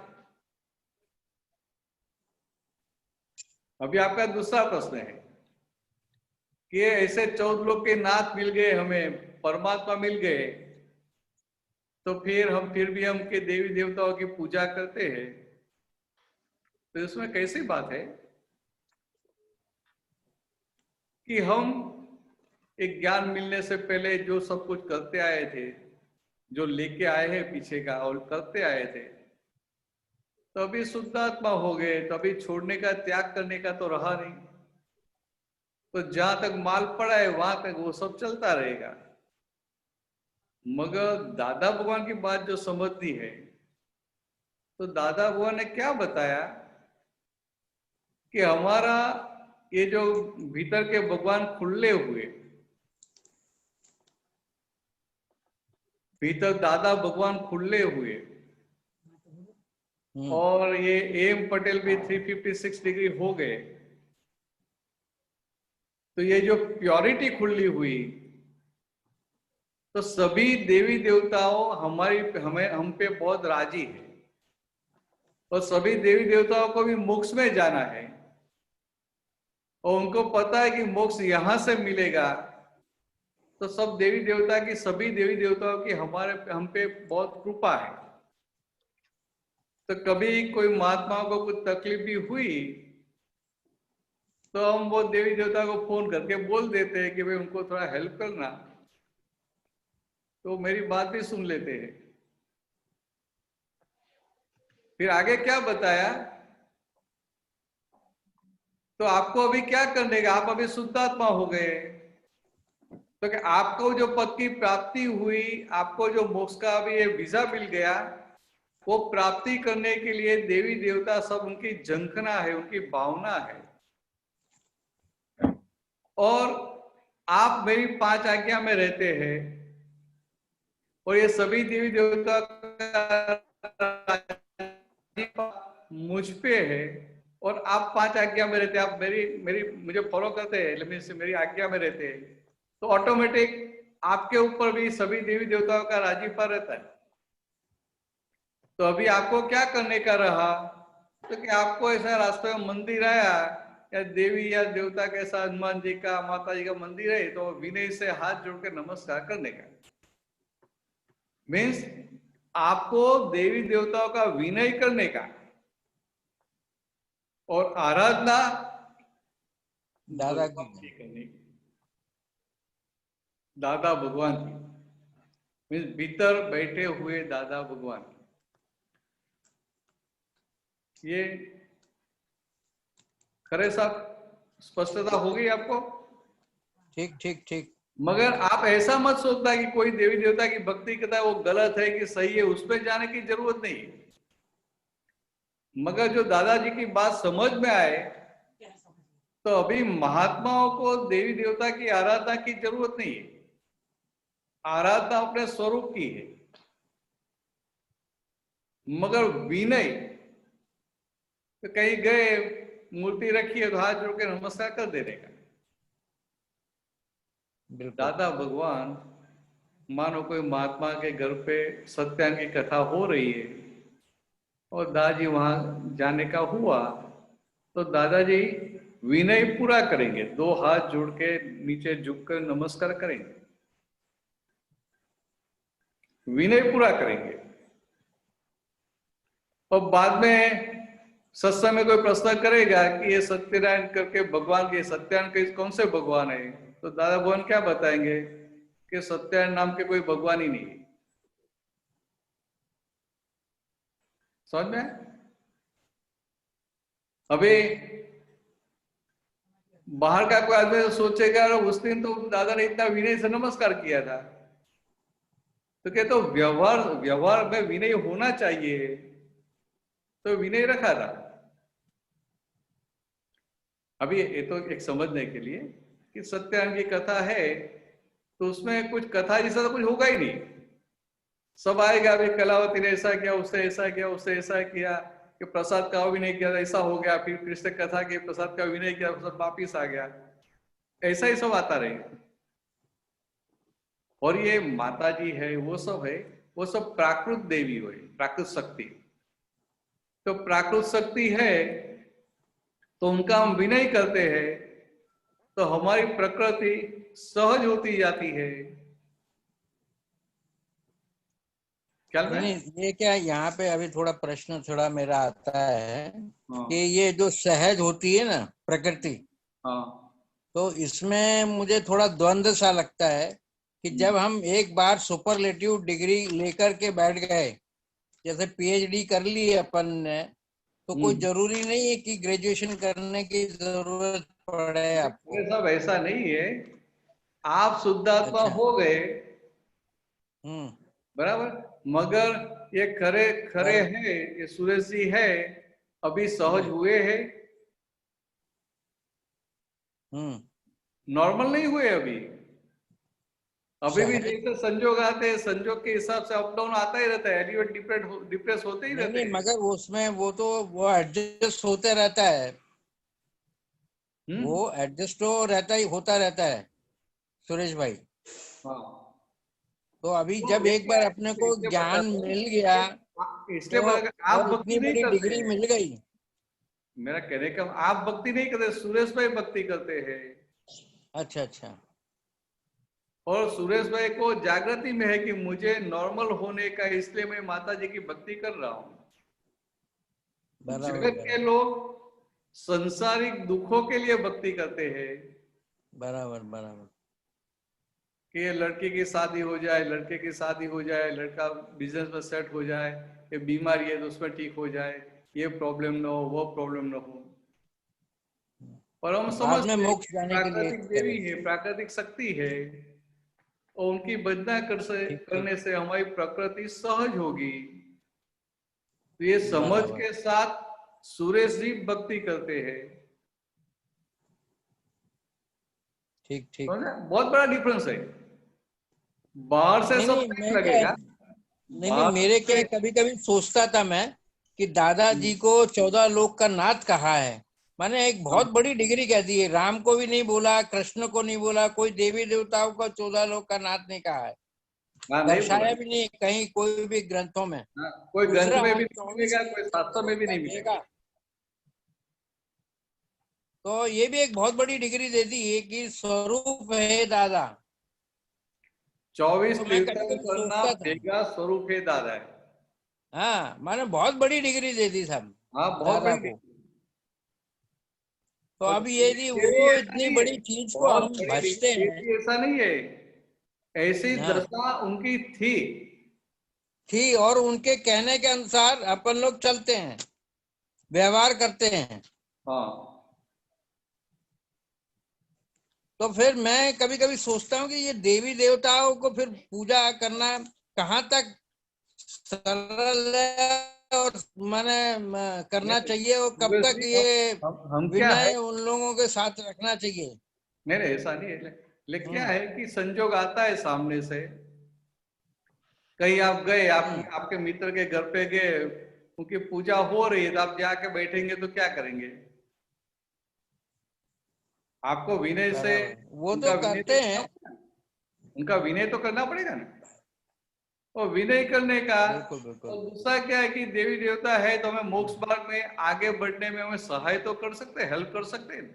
अभी आपका दूसरा प्रश्न है कि ऐसे 14 लोग के नाथ मिल गए, हमें परमात्मा मिल गए, तो फिर भी हम के देवी देवताओं की पूजा करते हैं, तो इसमें कैसी बात है कि हम एक ज्ञान मिलने से पहले जो सब कुछ करते आए थे, जो लेके आए हैं पीछे का और करते आए थे, तो अभी शुद्धात्मा हो गए, तो अभी छोड़ने का, त्याग करने का तो रहा नहीं। तो जहां तक माल पड़ा है वहां तक वो सब चलता रहेगा। मगर दादा भगवान की बात जो समझती है, तो दादा भगवान ने क्या बताया कि हमारा ये जो भीतर के भगवान खुले हुए, भीतर दादा भगवान खुले हुए, और ये एम पटेल भी 356 डिग्री हो गए, तो ये जो प्योरिटी खुली हुई, तो सभी देवी देवताओं हम पे बहुत राजी है, और सभी देवी देवताओं को भी मोक्ष में जाना है, और उनको पता है कि मोक्ष यहां से मिलेगा। तो सब देवी देवता की, सभी देवी देवताओं की हम पे बहुत कृपा है। तो कभी कोई महात्माओं को कुछ तकलीफ भी हुई तो हम वो देवी देवता को फोन करके बोल देते हैं कि भाई उनको थोड़ा हेल्प करना, तो मेरी बात भी सुन लेते हैं। फिर आगे क्या बताया, तो आपको अभी क्या करने का, आप अभी शुद्धात्मा हो गए, तो कि आपको जो पद की प्राप्ति हुई, आपको जो मोक्ष का अभी ये वीजा मिल गया, वो प्राप्ति करने के लिए देवी देवता सब उनकी झंखना है, उनकी भावना है, और आप मेरी 5 आज्ञा में रहते हैं, और ये सभी देवी देवता मुझ पे है, और आप 5 आज्ञा में रहते हैं, आप मुझे फॉलो करते हैं, मेरी आज्ञा में रहते हैं, तो ऑटोमेटिक आपके ऊपर भी सभी देवी देवताओं का राजीपा रहता है। तो अभी आपको क्या करने का रहा, तो कि आपको ऐसा रास्ते में मंदिर आया या देवी या देवता के साथ हनुमान जी का, माता जी का मंदिर है, तो विनय से हाथ जोड़ के नमस्कार करने का। मीन्स आपको देवी देवताओं का विनय करने का, और आराधना दादा की करने की, दादा भगवान की, मीन्स भीतर बैठे हुए दादा भगवान की। ये खरे साहब स्पष्टता हो गई आपको? ठीक ठीक ठीक। मगर आप ऐसा मत सोचना कि कोई देवी देवता की भक्ति करता है वो गलत है कि सही है, उस पर जाने की जरूरत नहीं है। मगर जो दादाजी की बात समझ में आए, तो अभी महात्माओं को देवी देवता की आराधना की जरूरत नहीं है। आराधना अपने स्वरूप की है, मगर विनय तो कहीं गए, मूर्ति रखी है तो हाथ जोड़ के नमस्कार कर देने का। बिल्कुल। दादा भगवान, मानो कोई महात्मा के घर पे सत्यान की कथा हो रही है और दादाजी वहां जाने का हुआ, तो दादाजी विनय पूरा करेंगे, 2 हाथ जोड़ के नीचे झुककर नमस्कार करेंगे, विनय पूरा करेंगे। और बाद में सत्संग में कोई प्रश्न करेगा कि ये सत्यनारायण करके भगवान के, सत्यानारायण के कौन से भगवान है, तो दादा भगवान क्या बताएंगे कि सत्यानारायण नाम के कोई भगवान ही नहीं है। समझ में? अभी बाहर का कोई आदमी सोचेगा उस दिन तो दादा ने इतना विनय से नमस्कार किया था, तो क्या तो व्यवहार में विनय होना चाहिए, तो विनय रखा था। अभी ये तो एक समझने के लिए कि सत्यानारायण की कथा है तो उसमें कुछ कथा जैसा तो कुछ होगा ही नहीं, सब आएगा, अभी कलावती ने ऐसा किया, उसने ऐसा किया, उसने ऐसा किया, कि प्रसाद का विनय किया, ऐसा हो गया, फिर कृष्ण कथा के प्रसाद का विनय किया, सब वापिस आ गया, ऐसा ही सब आता रहेगा। और ये माता जी है, वो सब है, वो सब प्राकृत देवी हुए, प्राकृत शक्ति। तो प्राकृत शक्ति है तो उनका हम विनय करते हैं तो हमारी प्रकृति सहज होती जाती है। क्या नहीं, ये क्या यहाँ पे अभी थोड़ा प्रश्न थोड़ा मेरा आता है कि ये जो सहज होती है ना प्रकृति, हाँ, तो इसमें मुझे थोड़ा द्वंद्व सा लगता है कि जब हम एक बार सुपरलेटिव डिग्री लेकर के बैठ गए, जैसे पीएचडी कर ली है अपन ने, तो कोई जरूरी नहीं है कि ग्रेजुएशन करने की जरूरत पड़े आपको। ये सब ऐसा नहीं है, आप शुद्धात्मा अच्छा। हो गए, हम्म। बराबर, मगर ये खरे खरे है, ये सुरेश जी है, अभी सहज हुए हैं, नॉर्मल नहीं हुए अभी भी जैसे संजोग आते हैं, संजोग के हिसाब से अप डाउन आता ही रहता है, एलिवेट डिप्रेस होते ही रहते हैं। मगर उसमें वो एडजस्ट होते रहता है, वो एडजस्ट होता रहता है सुरेश भाई। हाँ, तो अभी जब एक बार अपने को ज्ञान मिल गया, इसलिए तो आप और भक्ति इतनी नहीं बड़ी करते, डिग्री मिल गई। मेरा कहने का आप भक्ति नहीं करते, सुरेश भाई भक्ति करते हैं। अच्छा अच्छा। और सुरेश भाई को जागृति में है कि मुझे नॉर्मल होने का, इसलिए मैं माता जी की भक्ति कर रहा हूं। जगत के लोग संसारिक दुखों के लिए भक्ति करते हैं, बराबर बराबर, कि ये लड़की की शादी हो जाए, लड़के की शादी हो जाए, लड़का बिजनेस में सेट हो जाए, ये बीमारी है तो उसमें ठीक हो जाए, ये प्रॉब्लम ना हो, वो प्रॉब्लम ना हो। पर हम समझते हैं मोक्ष जाने के लिए प्राकृतिक देवी है, प्राकृतिक शक्ति है, और उनकी भजना करने से हमारी प्रकृति सहज होगी। तो ये समझ के साथ सुरेश जी भक्ति करते हैं। ठीक ठीक। बहुत बड़ा डिफरेंस है, बाहर से सब सही लगेगा। नहीं, मेरे क्या कभी कभी सोचता था मैं कि दादाजी को 14 लोक का नाथ कहा है, मैंने एक बहुत बड़ी डिग्री कह दी है। राम को भी नहीं बोला, कृष्ण को नहीं बोला, कोई देवी देवताओं का 14 लोक का नाथ नहीं कहा है, दर्शाया भी नहीं कहीं कोई भी ग्रंथों में। कोई ग्रंथ में भी नहीं मिलेगा, कोई शास्त्र में भी नहीं मिलेगा। तो ये भी एक बहुत बड़ी डिग्री दे दी है कि स्वरूप है दादा। 24 तो तीर्थन करना भेगा स्वरूप है दादा है। हाँ, मैंने बहुत बड़ी डिग्री दे दी सब। हाँ, बहुत दादा बड़ी। को। तो अभी यदि वो इतनी बड़ी चीज को हम बचते हैं, ऐसा नहीं है, ऐसी दशा उनकी थी और उनके कहने के अनुसार अपन लोग चलते हैं, व्यवहार करते हैं। हाँ। तो फिर मैं कभी कभी सोचता हूँ कि ये देवी देवताओं को फिर पूजा करना कहाँ तक सरल है और मैंने करना चाहिए, और कब तक ये विनय उन लोगों के साथ रखना चाहिए। नहीं, ऐसा नहीं है, लेकिन क्या है कि संजोग आता है सामने से, कहीं आप गए, आप आपके मित्र के घर पे गए, उनकी पूजा हो रही है, तो आप जाके बैठेंगे तो क्या करेंगे? आपको विनय से बराबर, वो तो उनका विनय तो करते करना हैं। पड़ेगा, उनका विनय तो करना पड़ेगा ना। और विनय करने का, बिल्कुल बिल्कुल। और दूसरा क्या है कि देवी देवता है तो हमें मोक्ष मार्ग में आगे बढ़ने में हमें सहाय तो कर सकते हैं, हेल्प कर सकते हैं।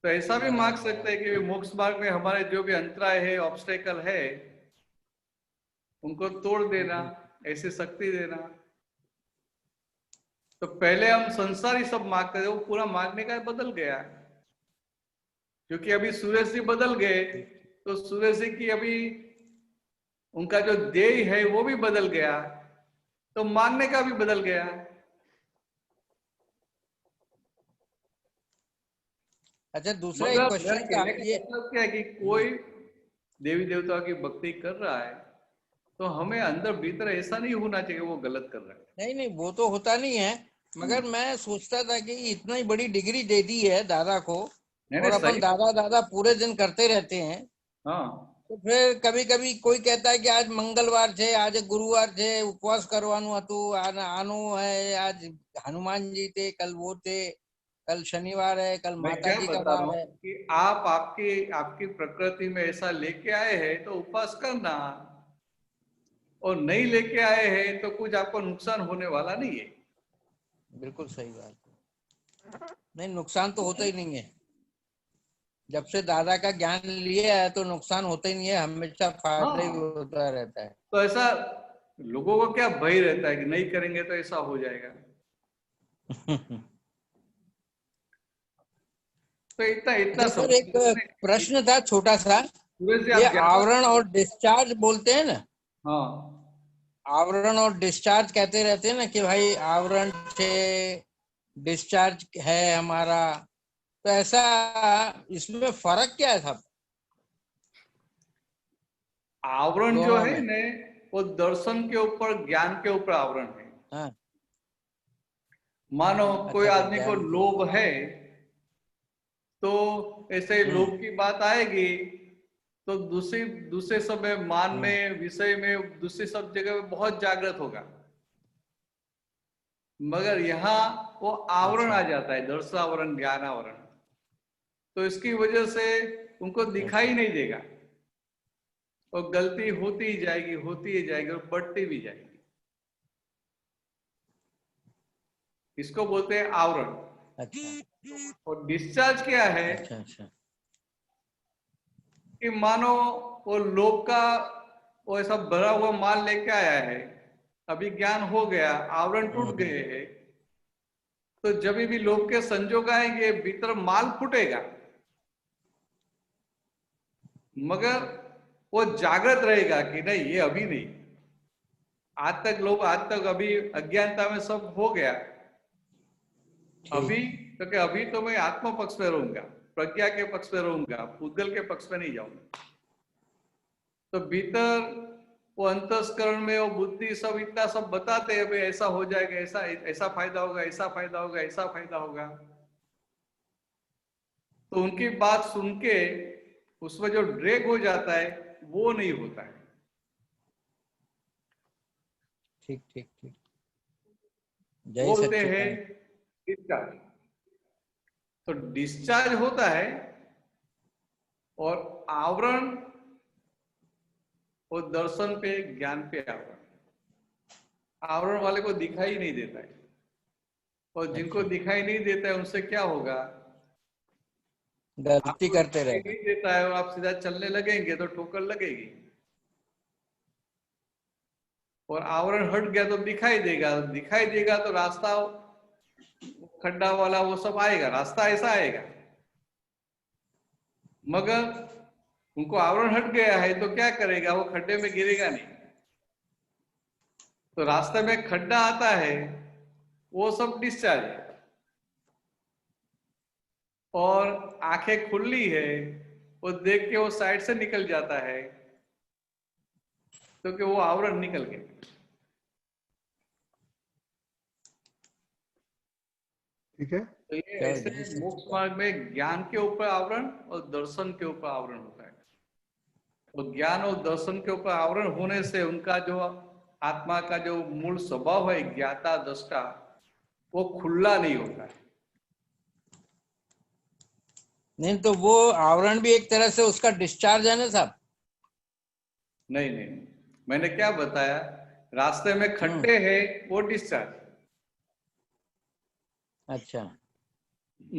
तो ऐसा भी मांग सकते हैं कि मोक्ष मार्ग में हमारे जो भी अंतराय है, ऑब्स्टेकल है, उनको तोड़ देना, ऐसी शक्ति देना। तो पहले हम संसारी सब मांगते थे, वो पूरा मांगने का बदल गया, क्योंकि अभी सूरज जी बदल गए, तो सूरज जी की अभी उनका जो ध्येय है वो भी बदल गया, तो मांगने का भी बदल गया। अच्छा, दूसरा एक मगर मेरा क्वेश्चन था कहने का ये। मतलब क्या है कि कोई देवी देवताओं की भक्ति कर रहा है तो हमें अंदर भीतर ऐसा नहीं होना चाहिए वो गलत कर रहा है। नहीं नहीं, वो तो होता नहीं है, मगर मैं सोचता था कि इतना ही बड़ी डिग्री दे दी है दादा को, नहीं और नहीं, अपन सही। दादा दादा पूरे दिन करते रहते हैं, हाँ तो फिर कभी कभी कोई कहता है कि आज मंगलवार छे, आज गुरुवार छे, उपवास करवानु હતું, आनो है, आज हनुमान जी थे, कल वो थे, कल शनिवार है, कल मैं माता क्या जी का बता रहा वार हूँ है। कि आप आपकी आपकी प्रकृति में ऐसा लेके आए हैं तो उपवास करना, और नहीं लेके आए हैं तो कुछ आपको नुकसान होने वाला नहीं है। बिल्कुल सही बात। नहीं, नुकसान तो होता ही नहीं है, जब से दादा का ज्ञान लिया है तो नुकसान होता ही नहीं है, हमेशा फायदा ही हाँ, होता रहता है। तो ऐसा लोगों को क्या भय रहता है कि नहीं करेंगे तो ऐसा हो जाएगा, तो इतना इतना अच्छा सर, एक समझ। प्रश्न था छोटा सा, सूरज जी ये आप ज्यादा। आवरण और डिस्चार्ज बोलते हैं ना, हाँ आवरण और डिस्चार्ज कहते रहते हैं ना कि भाई आवरण से डिस्चार्ज है हमारा, तो ऐसा इसमें फर्क क्या है साहब आवरण जो दोनों है में? ने वो दर्शन के ऊपर, ज्ञान के ऊपर आवरण है। हाँ, मानो कोई अच्छा अच्छा, आदमी को ज्ञान के लोभ ऊपर। है, तो ऐसे ही लोभ की बात आएगी तो दूसरी दूसरे समय मान में, विषय में, दूसरी सब जगह में बहुत जागृत होगा। मगर यहाँ वो आवरण अच्छा आ जाता है, दर्शावरण, ज्ञान आवरण, तो इसकी वजह से उनको अच्छा दिखाई अच्छा। नहीं देगा, और गलती होती ही जाएगी, होती ही जाएगी, और बढ़ती भी जाएगी। इसको बोलते हैं आवरण। अच्छा और डिस्चार्ज क्या है अच्छा अच्छा। कि मानो वो लोभ का वो ऐसा भरा हुआ माल लेके आया है, अभी ज्ञान हो गया, आवरण टूट गए हैं, तो जब भी लोभ के संजोग आएंगे भीतर माल फूटेगा, मगर वो जागृत रहेगा कि नहीं ये अभी नहीं, आज तक लोभ, आज तक अभी अज्ञानता में सब हो गया, अभी क्योंकि अभी तो मैं आत्म पक्ष में रहूंगा, प्रज्ञा के पक्ष में रहूंगा, पुद्गल के पक्ष में नहीं जाऊंगा। तो भीतर वो अंतस्करण में वो बुद्धि सब इतना सब बताते हैं भाई ऐसा हो जाएगा, ऐसा ऐसा फायदा होगा, ऐसा फायदा होगा, ऐसा फायदा होगा, तो उनकी बात सुन के उसमें जो ड्रैग हो जाता है वो नहीं होता है। ठीक ठीक ठीक। जय बोलते हैं सच्चिदानंद। डिस्चार्ज, तो डिस्चार्ज होता है, और आवरण और दर्शन पे, ज्ञान पे आवरण, आवरण वाले को दिखाई नहीं देता है, और जिनको अच्छा, दिखाई नहीं देता है उनसे क्या होगा, गलती आपको करते दिखाई रहना। नहीं देता है और आप सीधा चलने लगेंगे तो ठोकर लगेगी, और आवरण हट गया तो दिखाई देगा, दिखाई देगा तो रास्ता खड्डा वाला वो सब आएगा, रास्ता ऐसा आएगा। मगर उनको आवरण हट गया है तो क्या करेगा, वो खड्डे में गिरेगा नहीं, तो रास्ते में खड्डा आता है वो सब डिस्चार्ज है, और आंखें खुली है, वो देख के वो साइड से निकल जाता है, क्योंकि वो आवरण निकल गया। ठीक है। तो ये चलो, ऐसे जय मोक्ष सच्चिदानंद। मार्ग में ज्ञान के ऊपर आवरण और दर्शन के ऊपर आवरण होता है। और ज्ञान और दर्शन के ऊपर आवरण होने से उनका जो आत्मा का जो मूल स्वभाव है ज्ञाता दृष्टा वो खुला नहीं होता है। नहीं तो वो आवरण भी एक तरह से उसका डिस्चार्ज है ना साहब? नहीं नहीं, मैंने क्या बताया, रास्ते में खड्डे हैं वो डिस्चार्ज, अच्छा।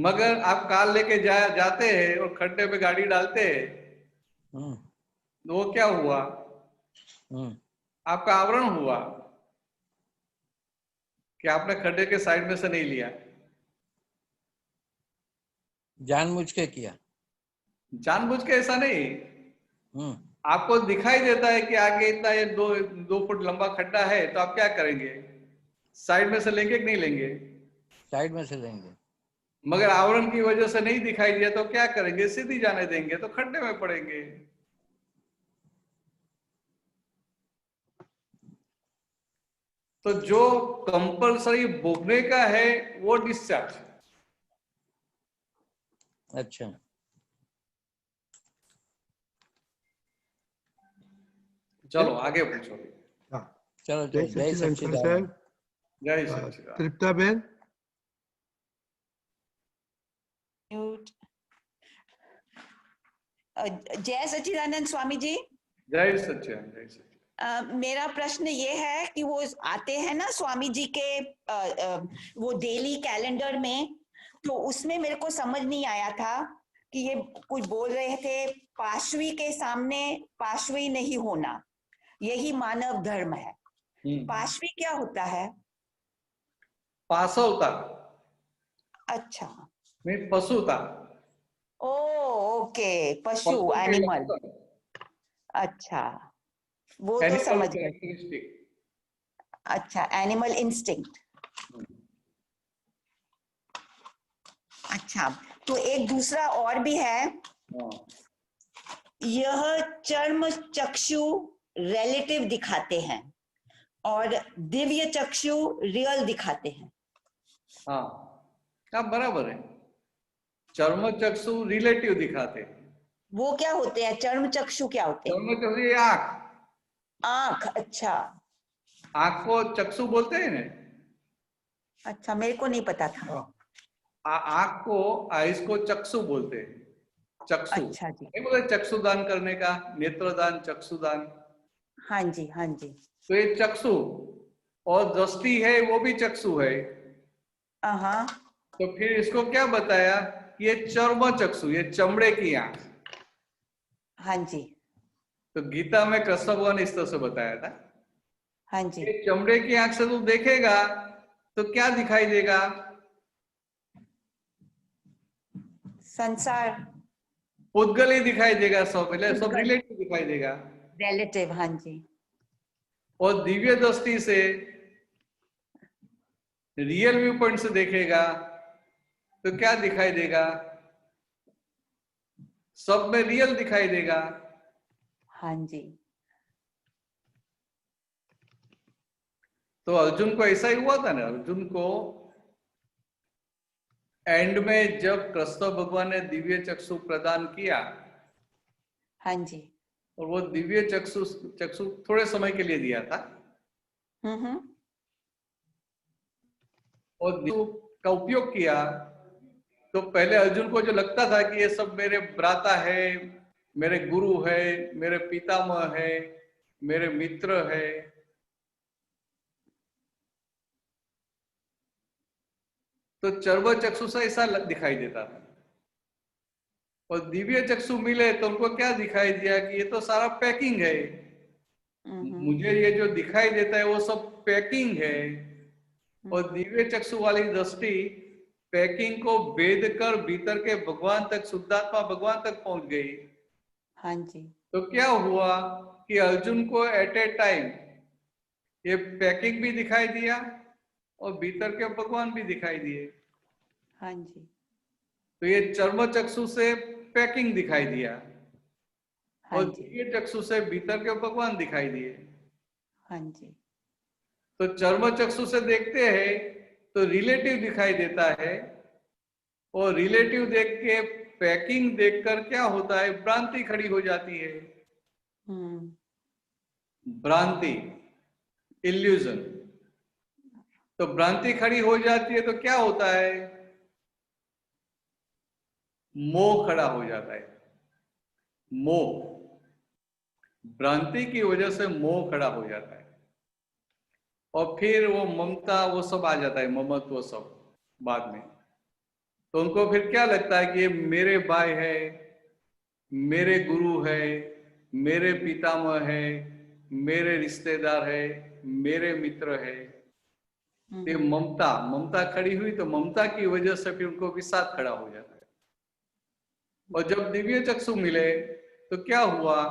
मगर आप कार लेके जाते हैं और खड्डे पे गाड़ी डालते हैं हम्म तो वो क्या हुआ, हम्म आपका आवरण हुआ कि आपने खड्डे के साइड में से नहीं लिया, जानबूझ के किया। जानबूझ के ऐसा नहीं, हम्म आपको दिखाई देता है कि आगे इतना ये 2 फुट लंबा खड्डा है तो आप क्या करेंगे, साइड में से लेंगे कि नहीं लेंगे, साइड में से लेंगे। मगर आवरण की वजह से नहीं दिखाई दिया तो क्या करेंगे, सीधी जाने देंगे तो खड्डे में पड़ेंगे। तो जो कंपलसरी भोगने का है वो डिस्चार्ज। अच्छा। चलो आगे पूछो। हाँ, चलो जय जय सच्चिदानंद सच्चिदानंद। साहब। जय सच्चिदानंद। तृप्ता बेन। म्यूट। जय सच्चिदानंद स्वामी जी। जय सच्चिदानंद, जय सच्चिदानंद। मेरा प्रश्न ये है कि वो आते हैं ना स्वामी जी के वो डेली कैलेंडर में, तो उसमें मेरे को समझ नहीं आया था कि ये कुछ बोल रहे थे पाशवी के सामने पाशवी नहीं होना, यही मानव धर्म है। पाशवी क्या होता है? पासवता अच्छा, नहीं पशुता। ओ ओके, पशु, पशु के एनिमल। लक्षण, अच्छा, वो तो एनिमल समझ गए। कैरेक्टरिस्टिक। अच्छा, एनिमल इंस्टिंक्ट। अच्छा, तो एक दूसरा और भी है, यह चर्म चक्षु रिलेटिव दिखाते हैं और दिव्य चक्षु रियल दिखाते हैं। हाँ, आप बराबर है, चर्म चक्षु रिलेटिव दिखाते हैं। वो क्या होते हैं? चर्म चक्षु क्या होते हैं? चर्म चक्षु ये आंख, आंख। अच्छा, आंख को चक्षु बोलते हैं ना। अच्छा, मेरे को नहीं पता था। आंख को, आइस को चक्षु बोलते हैं। चक्षु अच्छा जी, नहीं बोलते चक्षुदान करने का, नेत्रदान चक्षुदान। हाँ जी, हाँ जी। तो ये चक्षु और दृष्टि है वो भी चक्षु है। हाँ, तो फिर इसको क्या बताया, ये चर्म चक्षु, ये चमड़े की आंख। हाँ जी, तो गीता में कृष्ण भगवान ने इस तरह से बताया था, हाँ जी। ये चमड़े की आंख से तू देखेगा तो क्या दिखाई देगा, संसार, पुद्गल ही दिखाई देगा, सब पहले सब पुद्गल। रिलेटिव दिखाई देगा। रिलेटिव, हाँ जी। और दिव्य दृष्टि से रियल व्यू पॉइंट से देखेगा तो क्या दिखाई देगा, सब में रियल दिखाई देगा। हाँ जी, तो अर्जुन को ऐसा ही हुआ था ना, अर्जुन को एंड में जब कृष्ण भगवान ने दिव्य चक्षु प्रदान किया, हाँ जी। और वो दिव्य चक्षु चक्षु थोड़े समय के लिए दिया था, हम्म। और दिव्य का उपयोग किया, तो पहले अर्जुन को जो लगता था कि ये सब मेरे भ्राता है, मेरे गुरु है, मेरे पितामह है, मेरे मित्र है, तो चर्म चक्षु से ऐसा दिखाई देता था। और दिव्य चक्षु मिले तो उनको क्या दिखाई दिया कि ये तो सारा पैकिंग है, मुझे ये जो दिखाई देता है वो सब पैकिंग है। और दिव्य चक्षु वाली दृष्टि पैकिंग को भेद कर भीतर के भगवान तक, शुद्धात्मा भगवान तक पहुंच गई। हाँ जी, तो क्या हुआ कि अर्जुन को एट ए टाइम ये पैकिंग भी दिखाई दिया और भीतर के भगवान भी दिखाई दिए। हाँ जी, तो ये चर्म चक्षु से पैकिंग दिखाई दिया, हाँ और जी, दिव्य चक्षु से भीतर के भगवान दिखाई दिए। हाँ जी, तो चर्म चक्षु से देखते हैं तो रिलेटिव दिखाई देता है, और रिलेटिव देख के पैकिंग देखकर क्या होता है, भ्रांति खड़ी हो जाती है। भ्रांति, इल्यूजन। तो भ्रांति खड़ी हो जाती है तो क्या होता है? मोह खड़ा हो जाता है। मोह, भ्रांति की वजह से मोह खड़ा हो जाता है और फिर वो ममता वो सब आ जाता है, ममत्व सब बाद में। तो उनको फिर क्या लगता है कि ये मेरे भाई है, मेरे गुरु है, मेरे पितामह है, मेरे रिश्तेदार है, मेरे मित्र है। ये ममता खड़ी हुई तो ममता की वजह से फिर उनको विषाद खड़ा हो जाता है। और जब दिव्य चक्षु मिले तो क्या हुआ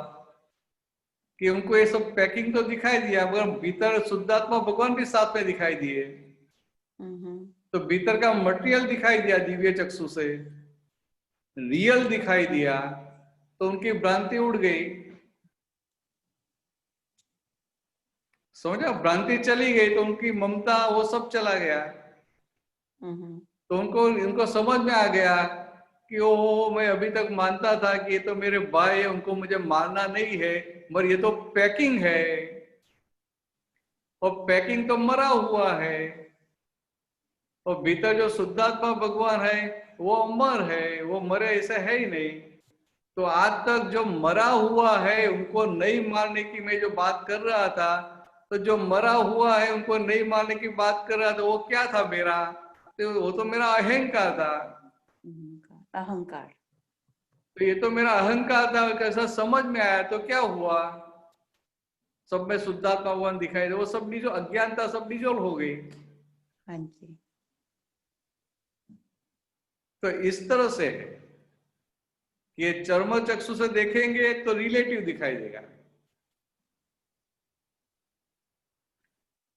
कि उनको ये सब पैकिंग तो दिखाई दिया, मगर भीतर शुद्धात्मा भगवान भी साथ में दिखाई दिए। तो भीतर का मटेरियल दिखाई दिया दिव्य चक्षु से, रियल दिखाई दिया, तो उनकी भ्रांति उड़ गई। समझा? भ्रांति चली गई तो उनकी ममता वो सब चला गया। तो उनको समझ में आ गया कि ओ, मैं अभी तक मानता था कि ये तो मेरे भाई है, उनको मुझे मारना नहीं है, मगर ये तो पैकिंग है और पैकिंग तो मरा हुआ है। और भीतर जो शुद्धात्मा भगवान है वो अमर है, वो मरे ऐसा है ही नहीं। तो आज तक जो मरा हुआ है उनको नहीं मारने की मैं जो बात कर रहा था, तो जो मरा हुआ है उनको नहीं मारने की बात कर रहा था, वो क्या था मेरा? तो वो तो मेरा अहंकार था। अहंकार। तो ये तो मेरा अहंकार था, कैसा समझ में आया तो क्या हुआ? सब में शुद्धात्मा भगवान दिखाई दे, वो सब जो अज्ञानता सब डिजोल्व हो गई। हाँ जी। तो इस तरह से ये चर्म चक्षु से देखेंगे तो रिलेटिव दिखाई देगा,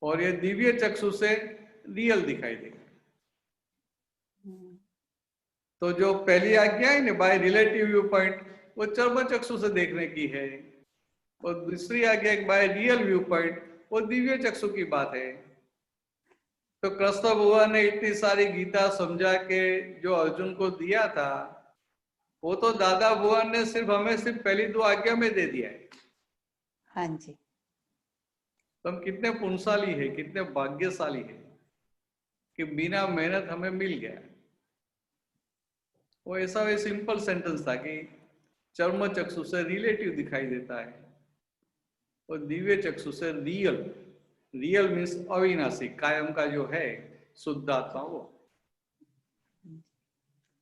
और ये दिव्य चक्षु से रियल दिखाई देगा। तो जो पहली आज्ञा है ना, बाय रिलेटिव व्यू पॉइंट, वो चर्म चक्षु से देखने की है, और दूसरी आज्ञा बाय रियल व्यू पॉइंट, वो दिव्य चक्षु की बात है। तो कृष्ण भगवान ने इतनी सारी गीता समझा के जो अर्जुन को दिया था, वो तो दादा भगवान ने हमें सिर्फ पहली 2 आज्ञा में दे दिया है। हाँ जी। तो हम कितने पुण्यशाली है, कितने भाग्यशाली है कि बिना मेहनत हमें मिल गया। वो ऐसा वे सिंपल सेंटेंस था कि चर्म चक्षु से रिलेटिव दिखाई देता है और दिव्य चक्षु से रियल। रियल मीन्स अविनाशी, कायम का जो है शुद्ध आत्मा, वो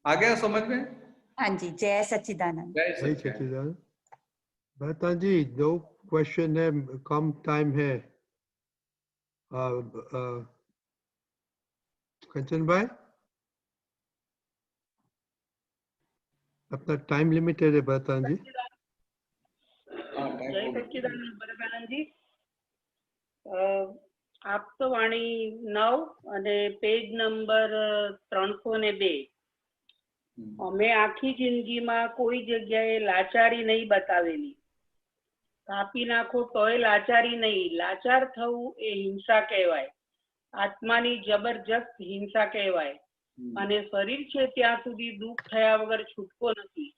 आ गया समझ में? हाँ जी। जय सच्चिदानंद। जय जय सच्चिदानंद। सच्चिदानंद। भरता जी, 2 क्वेश्चन है, कम टाइम है। कंचन भाई, अपना टाइम लिमिटेड है भरता जी। जय सच्चिदानंद बरदानंद जी। આપતો વાણી 9 અને પેજ નંબર 302। અમે આખી જિંદગીમાં કોઈ જગ્યાએ લાચારી નહીં બતાવેલી। કાપી નાખો તોય લાચારી નહીં। લાચાર થવું એ હિંસા કહેવાય, આત્માની જબરજસ્ત હિંસા કહેવાય। અને શરીર છે ત્યાં સુધી દુઃખ થયા વગર છૂટકો નથી,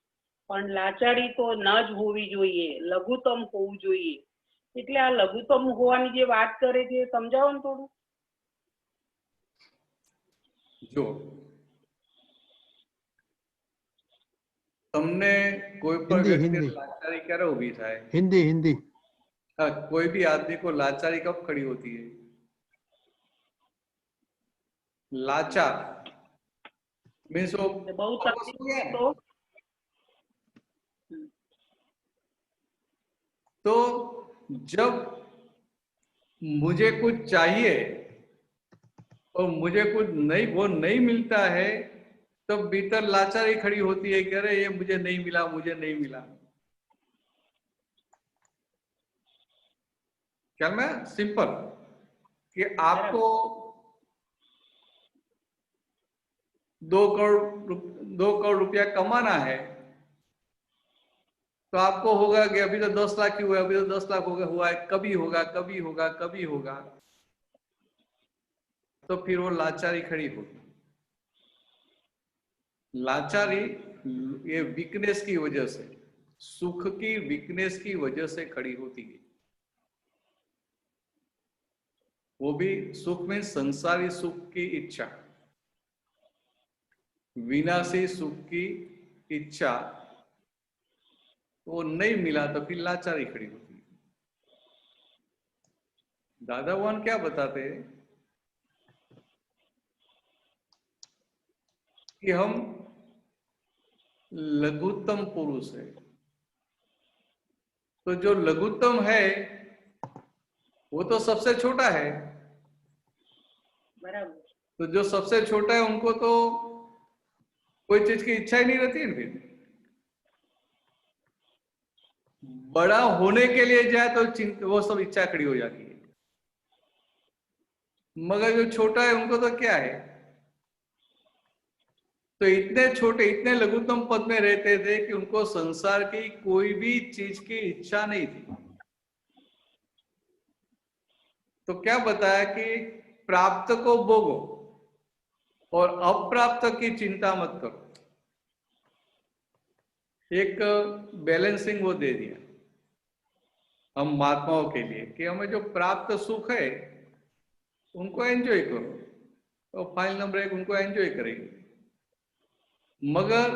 પણ લાચારી તો ન જ હોવી જોઈએ, લઘુત્તમ હોવું જોઈએ। એટલે આ લઘુત્તમ હોવાની જે વાત કરે છે સમજાવો ને થોડું। જો તમને કોઈ પણ हिंदी વ્યક્તિ हिंदी લાચારી ક્યારે ઊભી થાય? हिंदी हिंदी हाँ, कोई भी आदमी को लाचारी कब खड़ी होती है? लाचार मीन्स वो બહુ તકલીફ હોય तो जब मुझे कुछ चाहिए और मुझे कुछ नहीं, वो नहीं मिलता है, तो भीतर लाचारी खड़ी होती है कि अरे ये मुझे नहीं मिला, मुझे नहीं मिला। क्या मैं सिंपल कि आपको 2 करोड़ रुपया कमाना है, तो आपको होगा कि अभी तो 10 लाख ही हुआ, अभी तो 10 लाख हुआ है, कभी होगा, कभी होगा, कभी होगा। तो फिर वो लाचारी खड़ी होगी। लाचारी ये वीकनेस की वजह से, सुख की वीकनेस की वजह से खड़ी होती है। वो भी सुख में संसारी सुख की इच्छा, विनाशी सुख की इच्छा, वो नहीं मिला तो फिर लाचारी खड़ी होती है। दादा भगवान क्या बताते हैं कि हम लघुत्तम पुरुष है, तो जो लघुत्तम है वो तो सबसे छोटा है, बराबर। तो जो सबसे छोटा है उनको तो कोई चीज की इच्छा ही नहीं रहती है। फिर बड़ा होने के लिए जाए तो वो सब इच्छा खड़ी हो जाती है, मगर जो छोटा है उनको तो क्या है, तो इतने छोटे इतने लघुत्तम पद में रहते थे कि उनको संसार की कोई भी चीज की इच्छा नहीं थी। तो क्या बताया कि प्राप्त को भोगो और अप्राप्त की चिंता मत करो। एक बैलेंसिंग वो दे दिया हम महात्माओं के लिए कि हमें जो प्राप्त सुख है उनको एंजॉय करो, तो फाइल नंबर 1 उनको एंजॉय करेंगे, मगर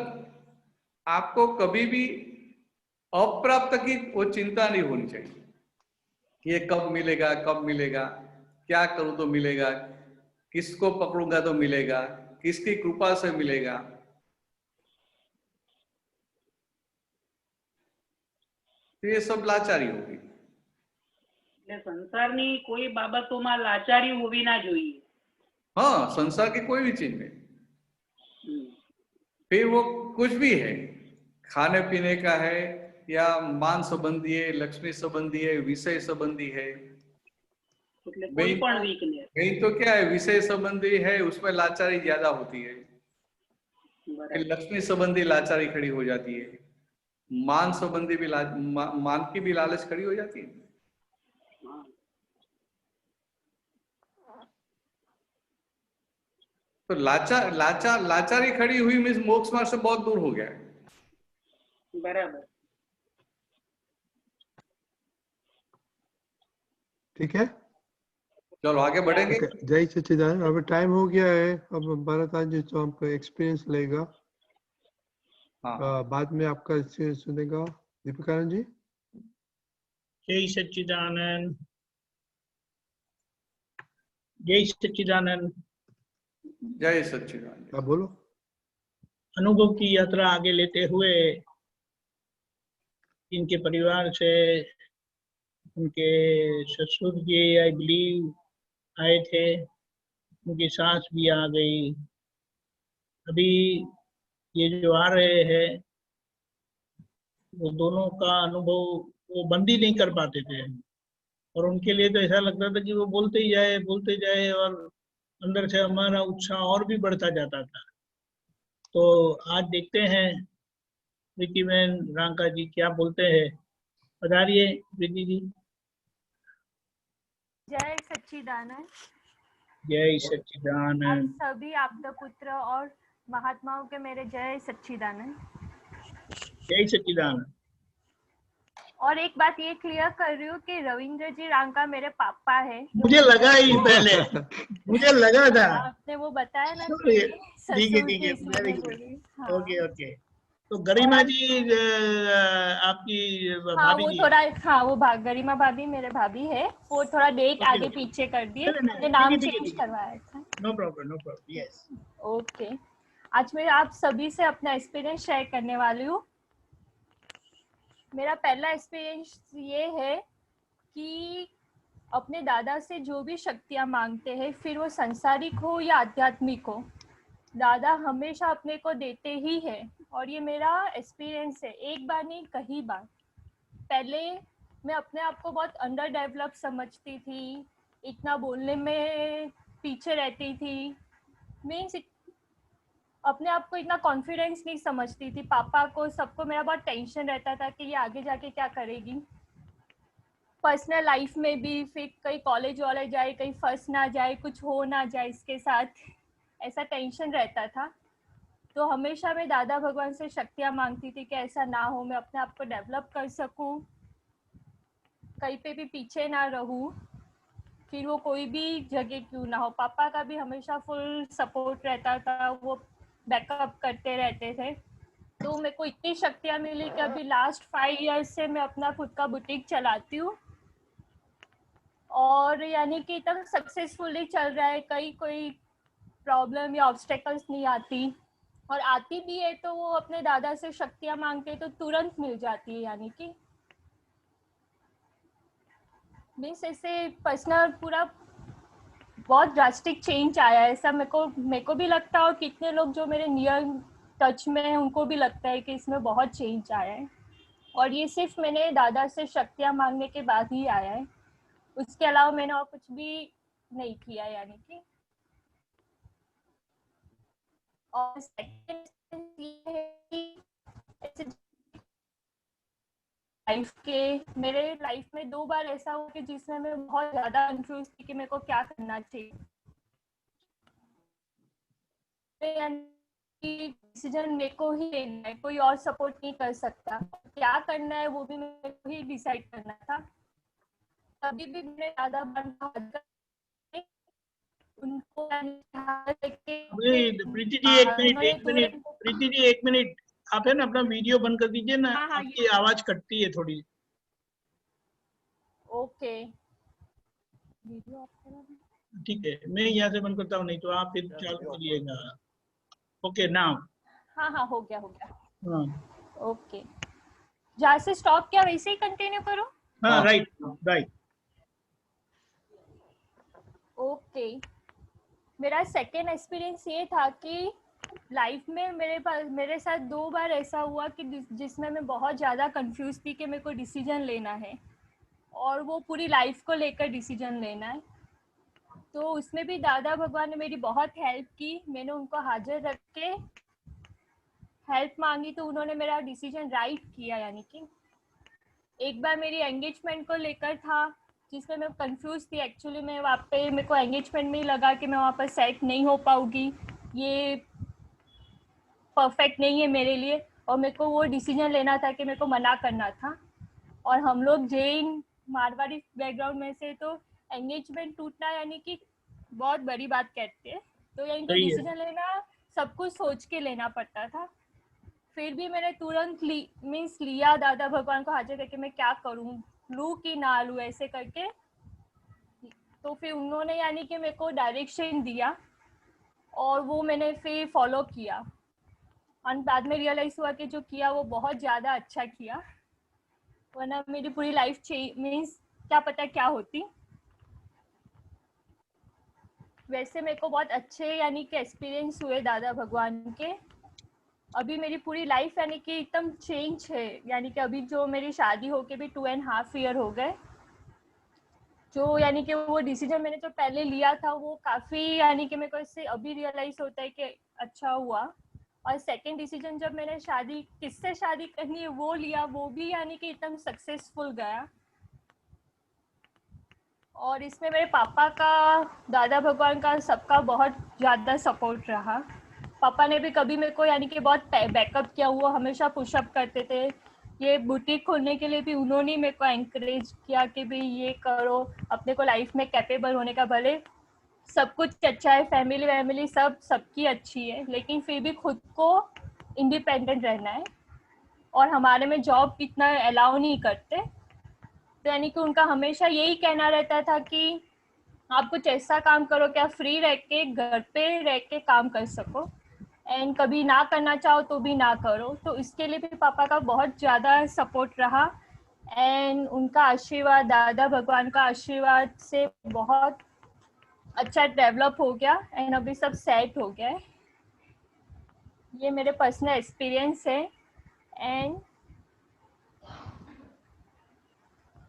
आपको कभी भी अप्राप्त की वो चिंता नहीं होनी चाहिए कि ये कब मिलेगा, कब मिलेगा, क्या करूं तो मिलेगा, किसको पकड़ूंगा तो मिलेगा, किसकी कृपा से मिलेगा। तो ये सब लाचारी होगी। એટલે સંસારની કોઈ બાબતોમાં લાચારી હોવી ના જોઈએ। हाँ, संसार की कोई भी चीज में, फिर वो कुछ भी है, खाने पीने का है या मान संबंधी है, लक्ष्मी संबंधी है, विषय संबंधी है। એટલે કોઈ પણ વીકનેસ। मेन तो क्या है, विषय संबंधी है उसमें लाचारी ज्यादा होती है, फिर लक्ष्मी संबंधी लाचारी खड़ी हो जाती है, मान संबंधी भी मान की भी लालच खड़ी हो जाती है। तो लाचारी खड़ी हुई मीन्स मोक्ष मार्ग से बहुत दूर हो गया है। बराबर। ठीक है, चलो आगे बढ़ेंगे। जय सच्चिदानंद। अब टाइम हो गया है, अब भरतान जी तो हमको एक्सपीरियंस लेगा। हाँ। बाद में आपका सुनेगा दीपिकानंद जी। जय सच्चिदानंद। जय सच्चिदानंद। जय सच्चिदानंद। आप बोलो। अनुभव की यात्रा आगे लेते हुए इनके परिवार से उनके ससुर जी आई बिलीव आए थे, उनकी सास भी आ गई। अभी ये जो आ रहे हैं वो दोनों का अनुभव वो बंद ही नहीं कर पाते थे, और उनके लिए तो ऐसा लगता था कि वो बोलते ही जाए और अंदर से हमारा उत्साह और भी बढ़ता जाता था। तो आज देखते हैं प्रीति बहन रांका जी क्या बोलते हैं। बताइए प्रीति जी। जय सच्चिदानंद। जय आप सच्चिदानंद। सभी आपदा पुत्र और महात्माओं के मेरे जय सच्चिदानंद। जय सच्चिदानंद। और एक बात ये क्लियर कर रही हूँ कि रविंद्र जी रांका मेरे पापा है। मुझे लगा ही पहले मुझे लगा था। आपने वो बताया ना, ठीक है वेरी गुड। Okay okay. तो गरिमा जी आपकी हाँ भाभी वो जी। थोड़ा, हाँ वो गरिमा भाभी मेरे भाभी है, वो थोड़ा डेट आगे पीछे कर दिए, मैंने नाम चेंज करवाया था। No problem yes. ओके। आज मैं आप सभी से अपना एक्सपीरियंस शेयर करने वाली हूँ। मेरा पहला एक्सपीरियंस ये है कि अपने दादा से जो भी शक्तियाँ मांगते हैं, फिर वो सांसारिक हो या आध्यात्मिक हो, दादा हमेशा अपने को देते ही है। और ये मेरा एक्सपीरियंस है, एक बार नहीं कई बार। पहले मैं अपने आप को बहुत अंडर डेवलप समझती थी, इतना बोलने में पीछे रहती थी, मीन्स अपने आप को इतना कॉन्फिडेंस नहीं समझती थी। पापा को सबको मेरा बहुत टेंशन रहता था कि ये आगे जाके क्या करेगी, पर्सनल लाइफ में भी, फिर कहीं कॉलेज वॉलेज जाए, कहीं फंस ना जाए, कुछ हो ना जाए इसके साथ, ऐसा टेंशन रहता था। तो हमेशा मैं दादा भगवान से शक्तियाँ मांगती थी कि ऐसा ना हो, मैं अपने आप को डेवलप कर सकूं, कहीं पे भी पीछे ना रहूं, फिर वो कोई भी जगह क्यों ना हो। पापा का भी हमेशा फुल सपोर्ट रहता था, वो बैकअप करते रहते थे। तो मेरे को इतनी शक्तियाँ मिली कि अभी लास्ट 5 इयर्स से मैं अपना खुद का बुटीक चलाती हूँ, और यानी कि एकदम सक्सेसफुली चल रहा है। कहीं कोई प्रॉब्लम या ऑब्स्टेकल्स नहीं आती, और आती भी है तो वो अपने दादा से शक्तियाँ मांगते तो तुरंत मिल जाती है। यानी कि मीन्स ऐसे पर्सनल पूरा बहुत ड्रास्टिक चेंज आया है, ऐसा मेरे को भी लगता है, और कितने लोग जो मेरे नियर टच में हैं उनको भी लगता है कि इसमें बहुत चेंज आया है। और ये सिर्फ मैंने दादा से शक्तियाँ मांगने के बाद ही आया है, उसके अलावा मैंने और कुछ भी नहीं किया। यानी कि और सेकंड ये है कि ऐसे मेरे लाइफ में 2 बार ऐसा हुआ कि जिसमें मैं बहुत ज्यादा कंफ्यूज थी कि मेरे को क्या करना चाहिए। डिसीजन मेरे को ही लेना है, कोई और सपोर्ट नहीं कर सकता। क्या करना है वो भी मेरे को ही डिसाइड करना था। तभी भी मैंने दादा उनको प्रीति जी एक मिनट प्रीति जी 1 मिनट, आप है ना अपना वीडियो बंद कर दीजिए ना, हाँ, आपकी आवाज कटती है थोड़ी। ओके, वीडियो ठीक है, मैं यहाँ से बंद करता हूँ, नहीं तो आप फिर चालू करिएगा। Okay now. हाँ, हो गया। हाँ ओके, जहाँ से स्टॉप किया वैसे ही कंटिन्यू करो। हाँ, राइट। ओके, मेरा सेकेंड एक्सपीरियंस ये था कि लाइफ में मेरे साथ 2 बार ऐसा हुआ कि जिसमें मैं बहुत ज़्यादा कंफ्यूज थी कि मेरे को डिसीजन लेना है, और वो पूरी लाइफ को लेकर डिसीजन लेना है। तो उसमें भी दादा भगवान ने मेरी बहुत हेल्प की। मैंने उनको हाजिर रख के हेल्प मांगी तो उन्होंने मेरा डिसीजन राइट किया। यानी कि एक बार मेरी एंगेजमेंट को लेकर था, जिसमें मैं कंफ्यूज थी। एक्चुअली मैं वहाँ पे मेरे को एंगेजमेंट में ही लगा कि मैं वहाँ पर सेट नहीं हो पाऊँगी, ये परफेक्ट नहीं है मेरे लिए, और मेरे को वो डिसीजन लेना था कि मेरे को मना करना था। और हम लोग जैन मारवाड़ी बैकग्राउंड में से, तो एंगेजमेंट टूटना यानी कि बहुत बड़ी बात कहते हैं। तो यानी कि डिसीजन लेना सब कुछ सोच के लेना पड़ता था। फिर भी मैंने तुरंत मीन्स लिया, दादा भगवान को हाजिर करके मैं क्या करूं, लूं कि ना लूं, ऐसे करके। तो फिर उन्होंने यानी कि मेरे को डायरेक्शन दिया, और वो मैंने फिर फॉलो किया। और बाद में रियलाइज हुआ कि जो किया वो बहुत ज़्यादा अच्छा किया, वरना मेरी पूरी लाइफ मीन्स क्या पता क्या होती। वैसे मेरे को बहुत अच्छे यानी कि एक्सपीरियंस हुए दादा भगवान के। अभी मेरी पूरी लाइफ यानी कि एकदम चेंज है। यानी कि अभी जो मेरी शादी होके भी 2.5 ईयर हो गए, जो यानी कि वो डिसीजन मैंने जो पहले लिया था वो काफ़ी यानी कि मेरे को इससे अभी रियलाइज होता है कि अच्छा हुआ। और सेकंड डिसीजन जब मैंने किससे शादी करनी है वो लिया, वो भी यानी कि एकदम सक्सेसफुल गया। और इसमें मेरे पापा का, दादा भगवान का, सबका बहुत ज़्यादा सपोर्ट रहा। पापा ने भी कभी मेरे को यानी कि बहुत बैकअप किया, वो हमेशा पुशअप करते थे। ये बुटीक खोलने के लिए भी उन्होंने मेरे को एनकरेज किया कि भाई ये करो, अपने को लाइफ में कैपेबल होने का। भले सब कुछ अच्छा है, फैमिली सबकी अच्छी है, लेकिन फिर भी खुद को इंडिपेंडेंट रहना है। और हमारे में जॉब इतना अलाउ नहीं करते, तो यानी कि उनका हमेशा यही कहना रहता था कि आप कुछ ऐसा काम करो कि आप फ्री रह के घर पे रह के काम कर सको, एंड कभी ना करना चाहो तो भी ना करो। तो इसके लिए भी पापा का बहुत ज़्यादा सपोर्ट रहा, एंड उनका आशीर्वाद, दादा भगवान का आशीर्वाद से बहुत अच्छा डेवलप हो गया, एंड अभी सब सेट हो गया है। ये मेरे पर्सनल एक्सपीरियंस है। एंड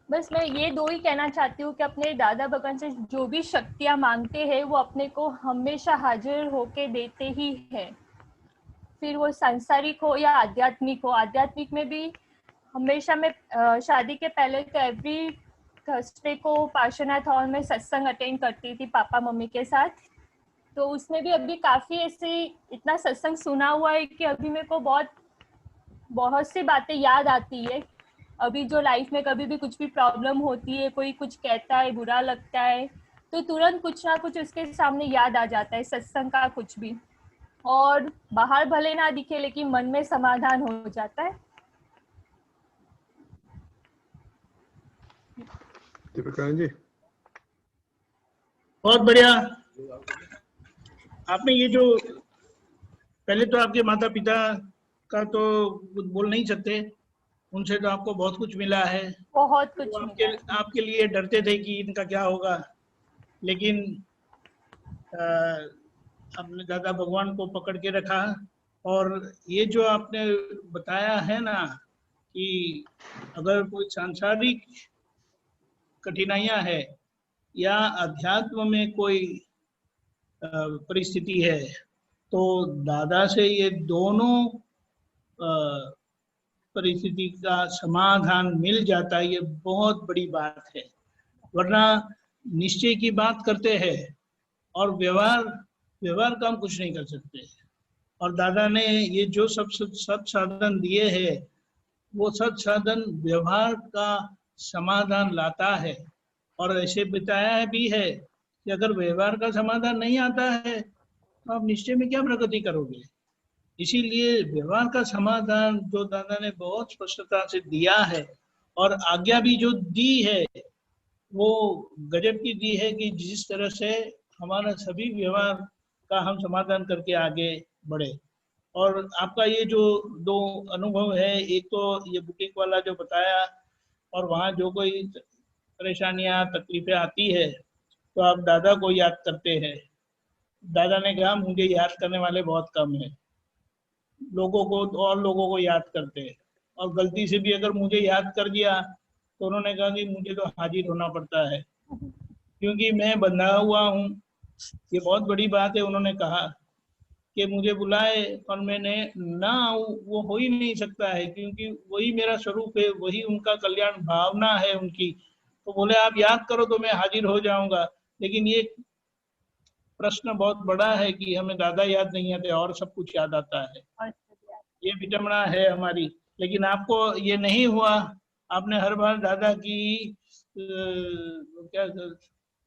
बस मैं ये 2 ही कहना चाहती हूँ कि अपने दादा भगवान से जो भी शक्तियाँ मांगते हैं वो अपने को हमेशा हाजिर होके देते ही है, फिर वो सांसारिक हो या आध्यात्मिक हो। आध्यात्मिक में भी हमेशा मैं शादी के पहले तो एवरी थर्सडे को पार्श्वनाथ हॉल में सत्संग अटेंड करती थी पापा मम्मी के साथ। तो उसमें भी अभी काफी ऐसे इतना सत्संग सुना हुआ है कि अभी मेरे को बहुत सी बातें याद आती है। अभी जो लाइफ में कभी भी कुछ भी प्रॉब्लम होती है, कोई कुछ कहता है, बुरा लगता है, तो तुरंत कुछ ना कुछ उसके सामने याद आ जाता है, सत्संग का कुछ भी। और बाहर भले ना दिखे लेकिन मन में समाधान हो जाता है। दीपिका जी, बहुत बढ़िया। आपने ये जो पहले तो आपके माता पिता का तो कुछ बोल नहीं सकते, उनसे तो आपको बहुत कुछ मिला है। बहुत कुछ वो मिला। आपके लिए डरते थे कि इनका क्या होगा, लेकिन आपने दादा भगवान को पकड़ के रखा। और ये जो आपने बताया है ना कि अगर कोई सांसारिक कठिनाइयां है या अध्यात्म में कोई परिस्थिति है, तो दादा से ये दोनों परिस्थिति का समाधान मिल जाता है। ये बहुत बड़ी बात है। वरना निश्चय की बात करते हैं और व्यवहार का हम कुछ नहीं कर सकते। और दादा ने ये जो सब साधन दिए हैं, वो सब साधन व्यवहार का समाधान लाता है। और ऐसे बताया भी है कि अगर व्यवहार का समाधान नहीं आता है तो आप निश्चय में क्या प्रगति करोगे। इसीलिए व्यवहार का समाधान जो दादा ने बहुत स्पष्टता से दिया है और आज्ञा भी जो दी है वो गजब की दी है कि जिस तरह से हमारा सभी व्यवहार का हम समाधान करके आगे बढ़े। और आपका ये जो दो अनुभव है, एक तो ये बुटीक वाला जो बताया, और वहाँ जो कोई परेशानियां तकलीफें आती है तो आप दादा को याद करते हैं। दादा ने कहा मुझे याद करने वाले बहुत कम है, लोगों को और लोगों को याद करते हैं। और गलती से भी अगर मुझे याद कर दिया तो उन्होंने कहा कि मुझे तो हाजिर होना पड़ता है क्योंकि मैं बंधा हुआ हूँ। ये बहुत बड़ी बात है। उन्होंने कहा कि मुझे बुलाए और मैंने ना आऊं, वो हो ही नहीं सकता है क्योंकि वही मेरा स्वरूप है, वही उनका कल्याण भावना है उनकी। तो बोले आप याद करो तो मैं हाजिर हो जाऊंगा। लेकिन ये प्रश्न बहुत बड़ा है कि हमें दादा याद नहीं आते और सब कुछ याद आता है। ये विडंबना है हमारी। लेकिन आपको ये नहीं हुआ, आपने हर बार दादा की क्या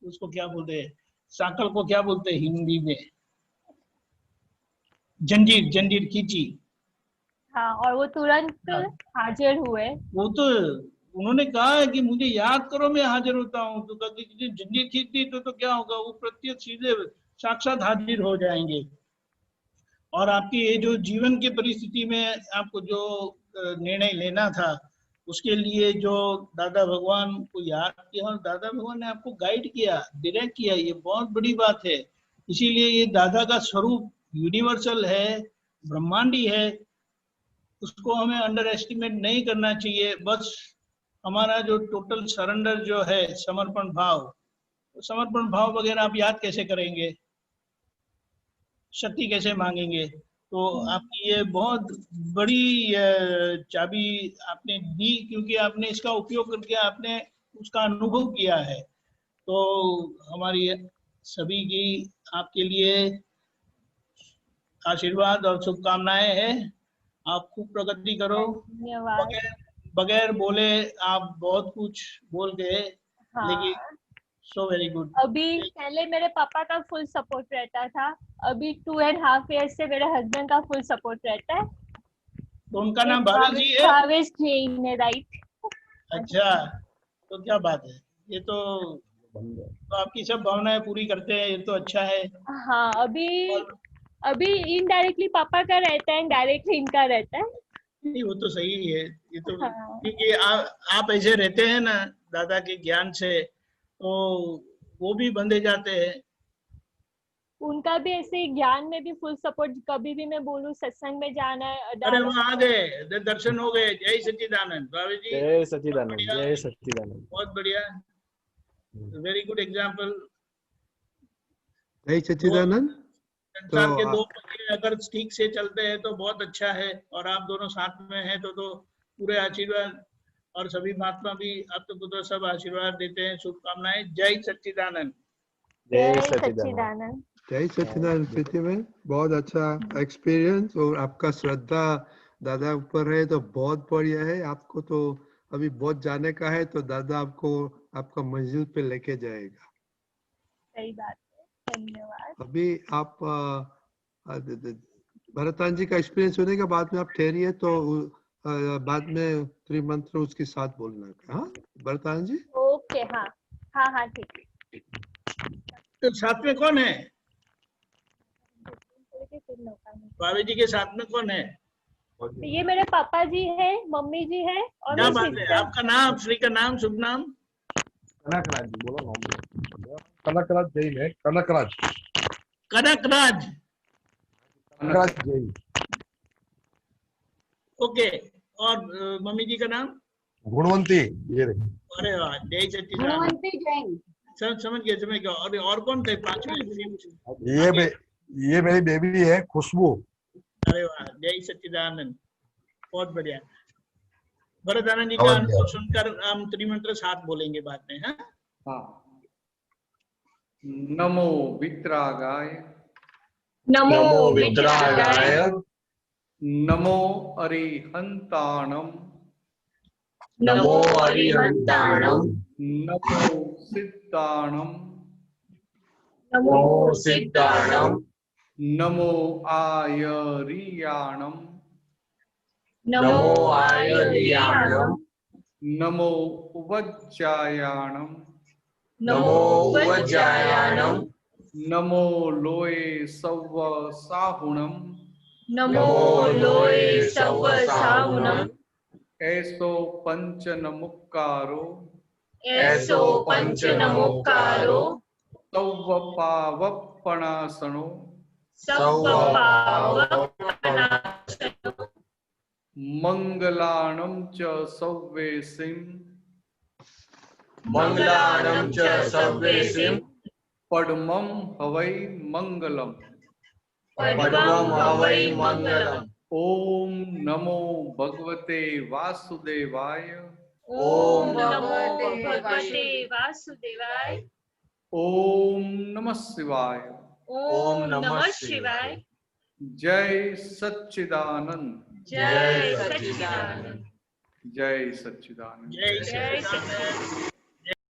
उसको क्या बोलते हैं, साकल को क्या बोलते हैं हिंदी में, जंजीर खींची। हाँ, और वो तुरंत हाजिर हुए। वो तो उन्होंने कहा है कि मुझे याद करो मैं हाजिर होता हूँ। तो जंजीर खींच दी तो क्या होगा, वो प्रत्यक्ष सीधे साक्षात हाजिर हो जाएंगे। और आपकी ये जो जीवन की परिस्थिति में आपको जो निर्णय लेना था उसके लिए जो दादा भगवान को याद किया और दादा भगवान ने आपको गाइड किया, डायरेक्ट किया, ये बहुत बड़ी बात है। इसीलिए ये दादा का स्वरूप यूनिवर्सल है, ब्रह्मांडी है, उसको हमें अंडर एस्टिमेट नहीं करना चाहिए। बस हमारा जो टोटल सरेंडर जो है, समर्पण भाव वगैरह आप याद कैसे करेंगे, शक्ति कैसे मांगेंगे। तो आपकी ये बहुत बड़ी चाबी आपने दी क्योंकि आपने इसका उपयोग करके आपने उसका अनुभव किया है। तो हमारी सभी की आपके लिए आशीर्वाद और शुभकामनाएं हैं। आप खूब प्रगति करो। बगैर बोले आप बहुत कुछ बोल गए। हाँ। लेकिन सो वेरी गुड। अभी पहले मेरे पापा का फुल सपोर्ट रहता था, अभी 2.5 years से मेरे हस्बैंड का फुल सपोर्ट रहता है। तो उनका नाम भावेश जी है? भावेश जी, राइट। अच्छा, तो क्या बात है, ये तो आपकी सब भावनाएं पूरी करते हैं, ये तो अच्छा है। हाँ, अभी इनडायरेक्टली पापा का रहता है, डायरेक्टली इनका रहता है। नहीं, वो तो सही है। ये तो हाँ। क्योंकि आप ऐसे रहते हैं ना दादा के ज्ञान से, तो वो भी बंधे जाते हैं। उनका भी ऐसे ज्ञान में भी फुल सपोर्ट। कभी भी मैं बोलूं सत्संग में जाना है, अरे वो आ गए, दर्शन हो गए। जय सच्चिदानंद भावे जी। जय सच्चिदानंद, जय सच्चिदानंद। बहुत बढ़िया, वेरी गुड एग्जाम्पल। जय सच्चिदानंद। संसार के दो पहिए अगर ठीक से चलते हैं तो बहुत अच्छा है, और आप दोनों साथ में हैं तो पूरे आशीर्वाद। और सभी महात्मा भी आप तो सब आशीर्वाद देते हैं, शुभकामनाएं। जय सच्चिदानंद। जय सच्चिदानंद। जय सच्चिदानंद प्रीति में बहुत अच्छा एक्सपीरियंस और आपका श्रद्धा दादा ऊपर है तो बहुत बढ़िया है। आपको तो अभी बहुत जाने का है तो दादा आपको आपका मंजिल पे लेके जाएगा। सही बात है, धन्यवाद। अभी आप भरतान जी का एक्सपीरियंस होने के बाद में आप ठहरिए तो बाद में त्रिमंत्र उसके साथ बोलना का। हाँ भरतान जी। ओके, हाँ हाँ हाँ ठीक है। तो साथ में कौन है? भाभी जी के साथ में कौन है? ये मेरे पापा जी हैं, मम्मी जी हैं और क्या मेरी बात है? सिस्टर। आपका नाम, श्री का नाम, शुभ नाम? कनकराज जी बोलो नाम। कनकराज जैन है। कनकराज कनकराज। कनकराज जैन। ओके। और मम्मी जी का नाम? गुणवंती ये रे। अरे वाह, जय सच्चिदानंद। गुणवंती जैन। समझ गया। और कौन थे पांचवें? ये मेरी बेबी है खुशबू। अरे वाह, जय सच्चिदानंद, बहुत बढ़िया। भरतानंद जी का अनुभव सुनकर हम त्रिमंत्र साथ बोलेंगे बाद में। हाँ हाँ। नमो वित्रागाय, नमो वित्रागाय, नमो अरिहंताणम, नमो अरिहंताणम, नमो सिद्धाणम, नमो सिद्धाणम, नमो आयरियाणम, नमो आयर्याणम, नमो उवज्जायाणम, नमो वज्रायाणम, नमो लोये सव्व साहुणम, नमो लोये सव्व साहुणम, ऐसो पंचनमुक्कारो, ऐसो पंचनमुक्कारो, सव्व पावप्पणासनो, सव्व पावपनाशनो, मंगलाणं च सव्वेसिं, मंगलाणं च सव्वेसिं, पद्मं हवै मंगलम्। पद्मं हवै मंगलम्। ओम नमो भगवते वासुदेवाय, ओम नमो भगवते वासुदेवाय, ओम नमः शिवाय, ओम नमः शिवाय। जय सच्चिदानंद, जय सच्चिदानंद, जय सच्चिदानंद। जय सच्चिदानंद।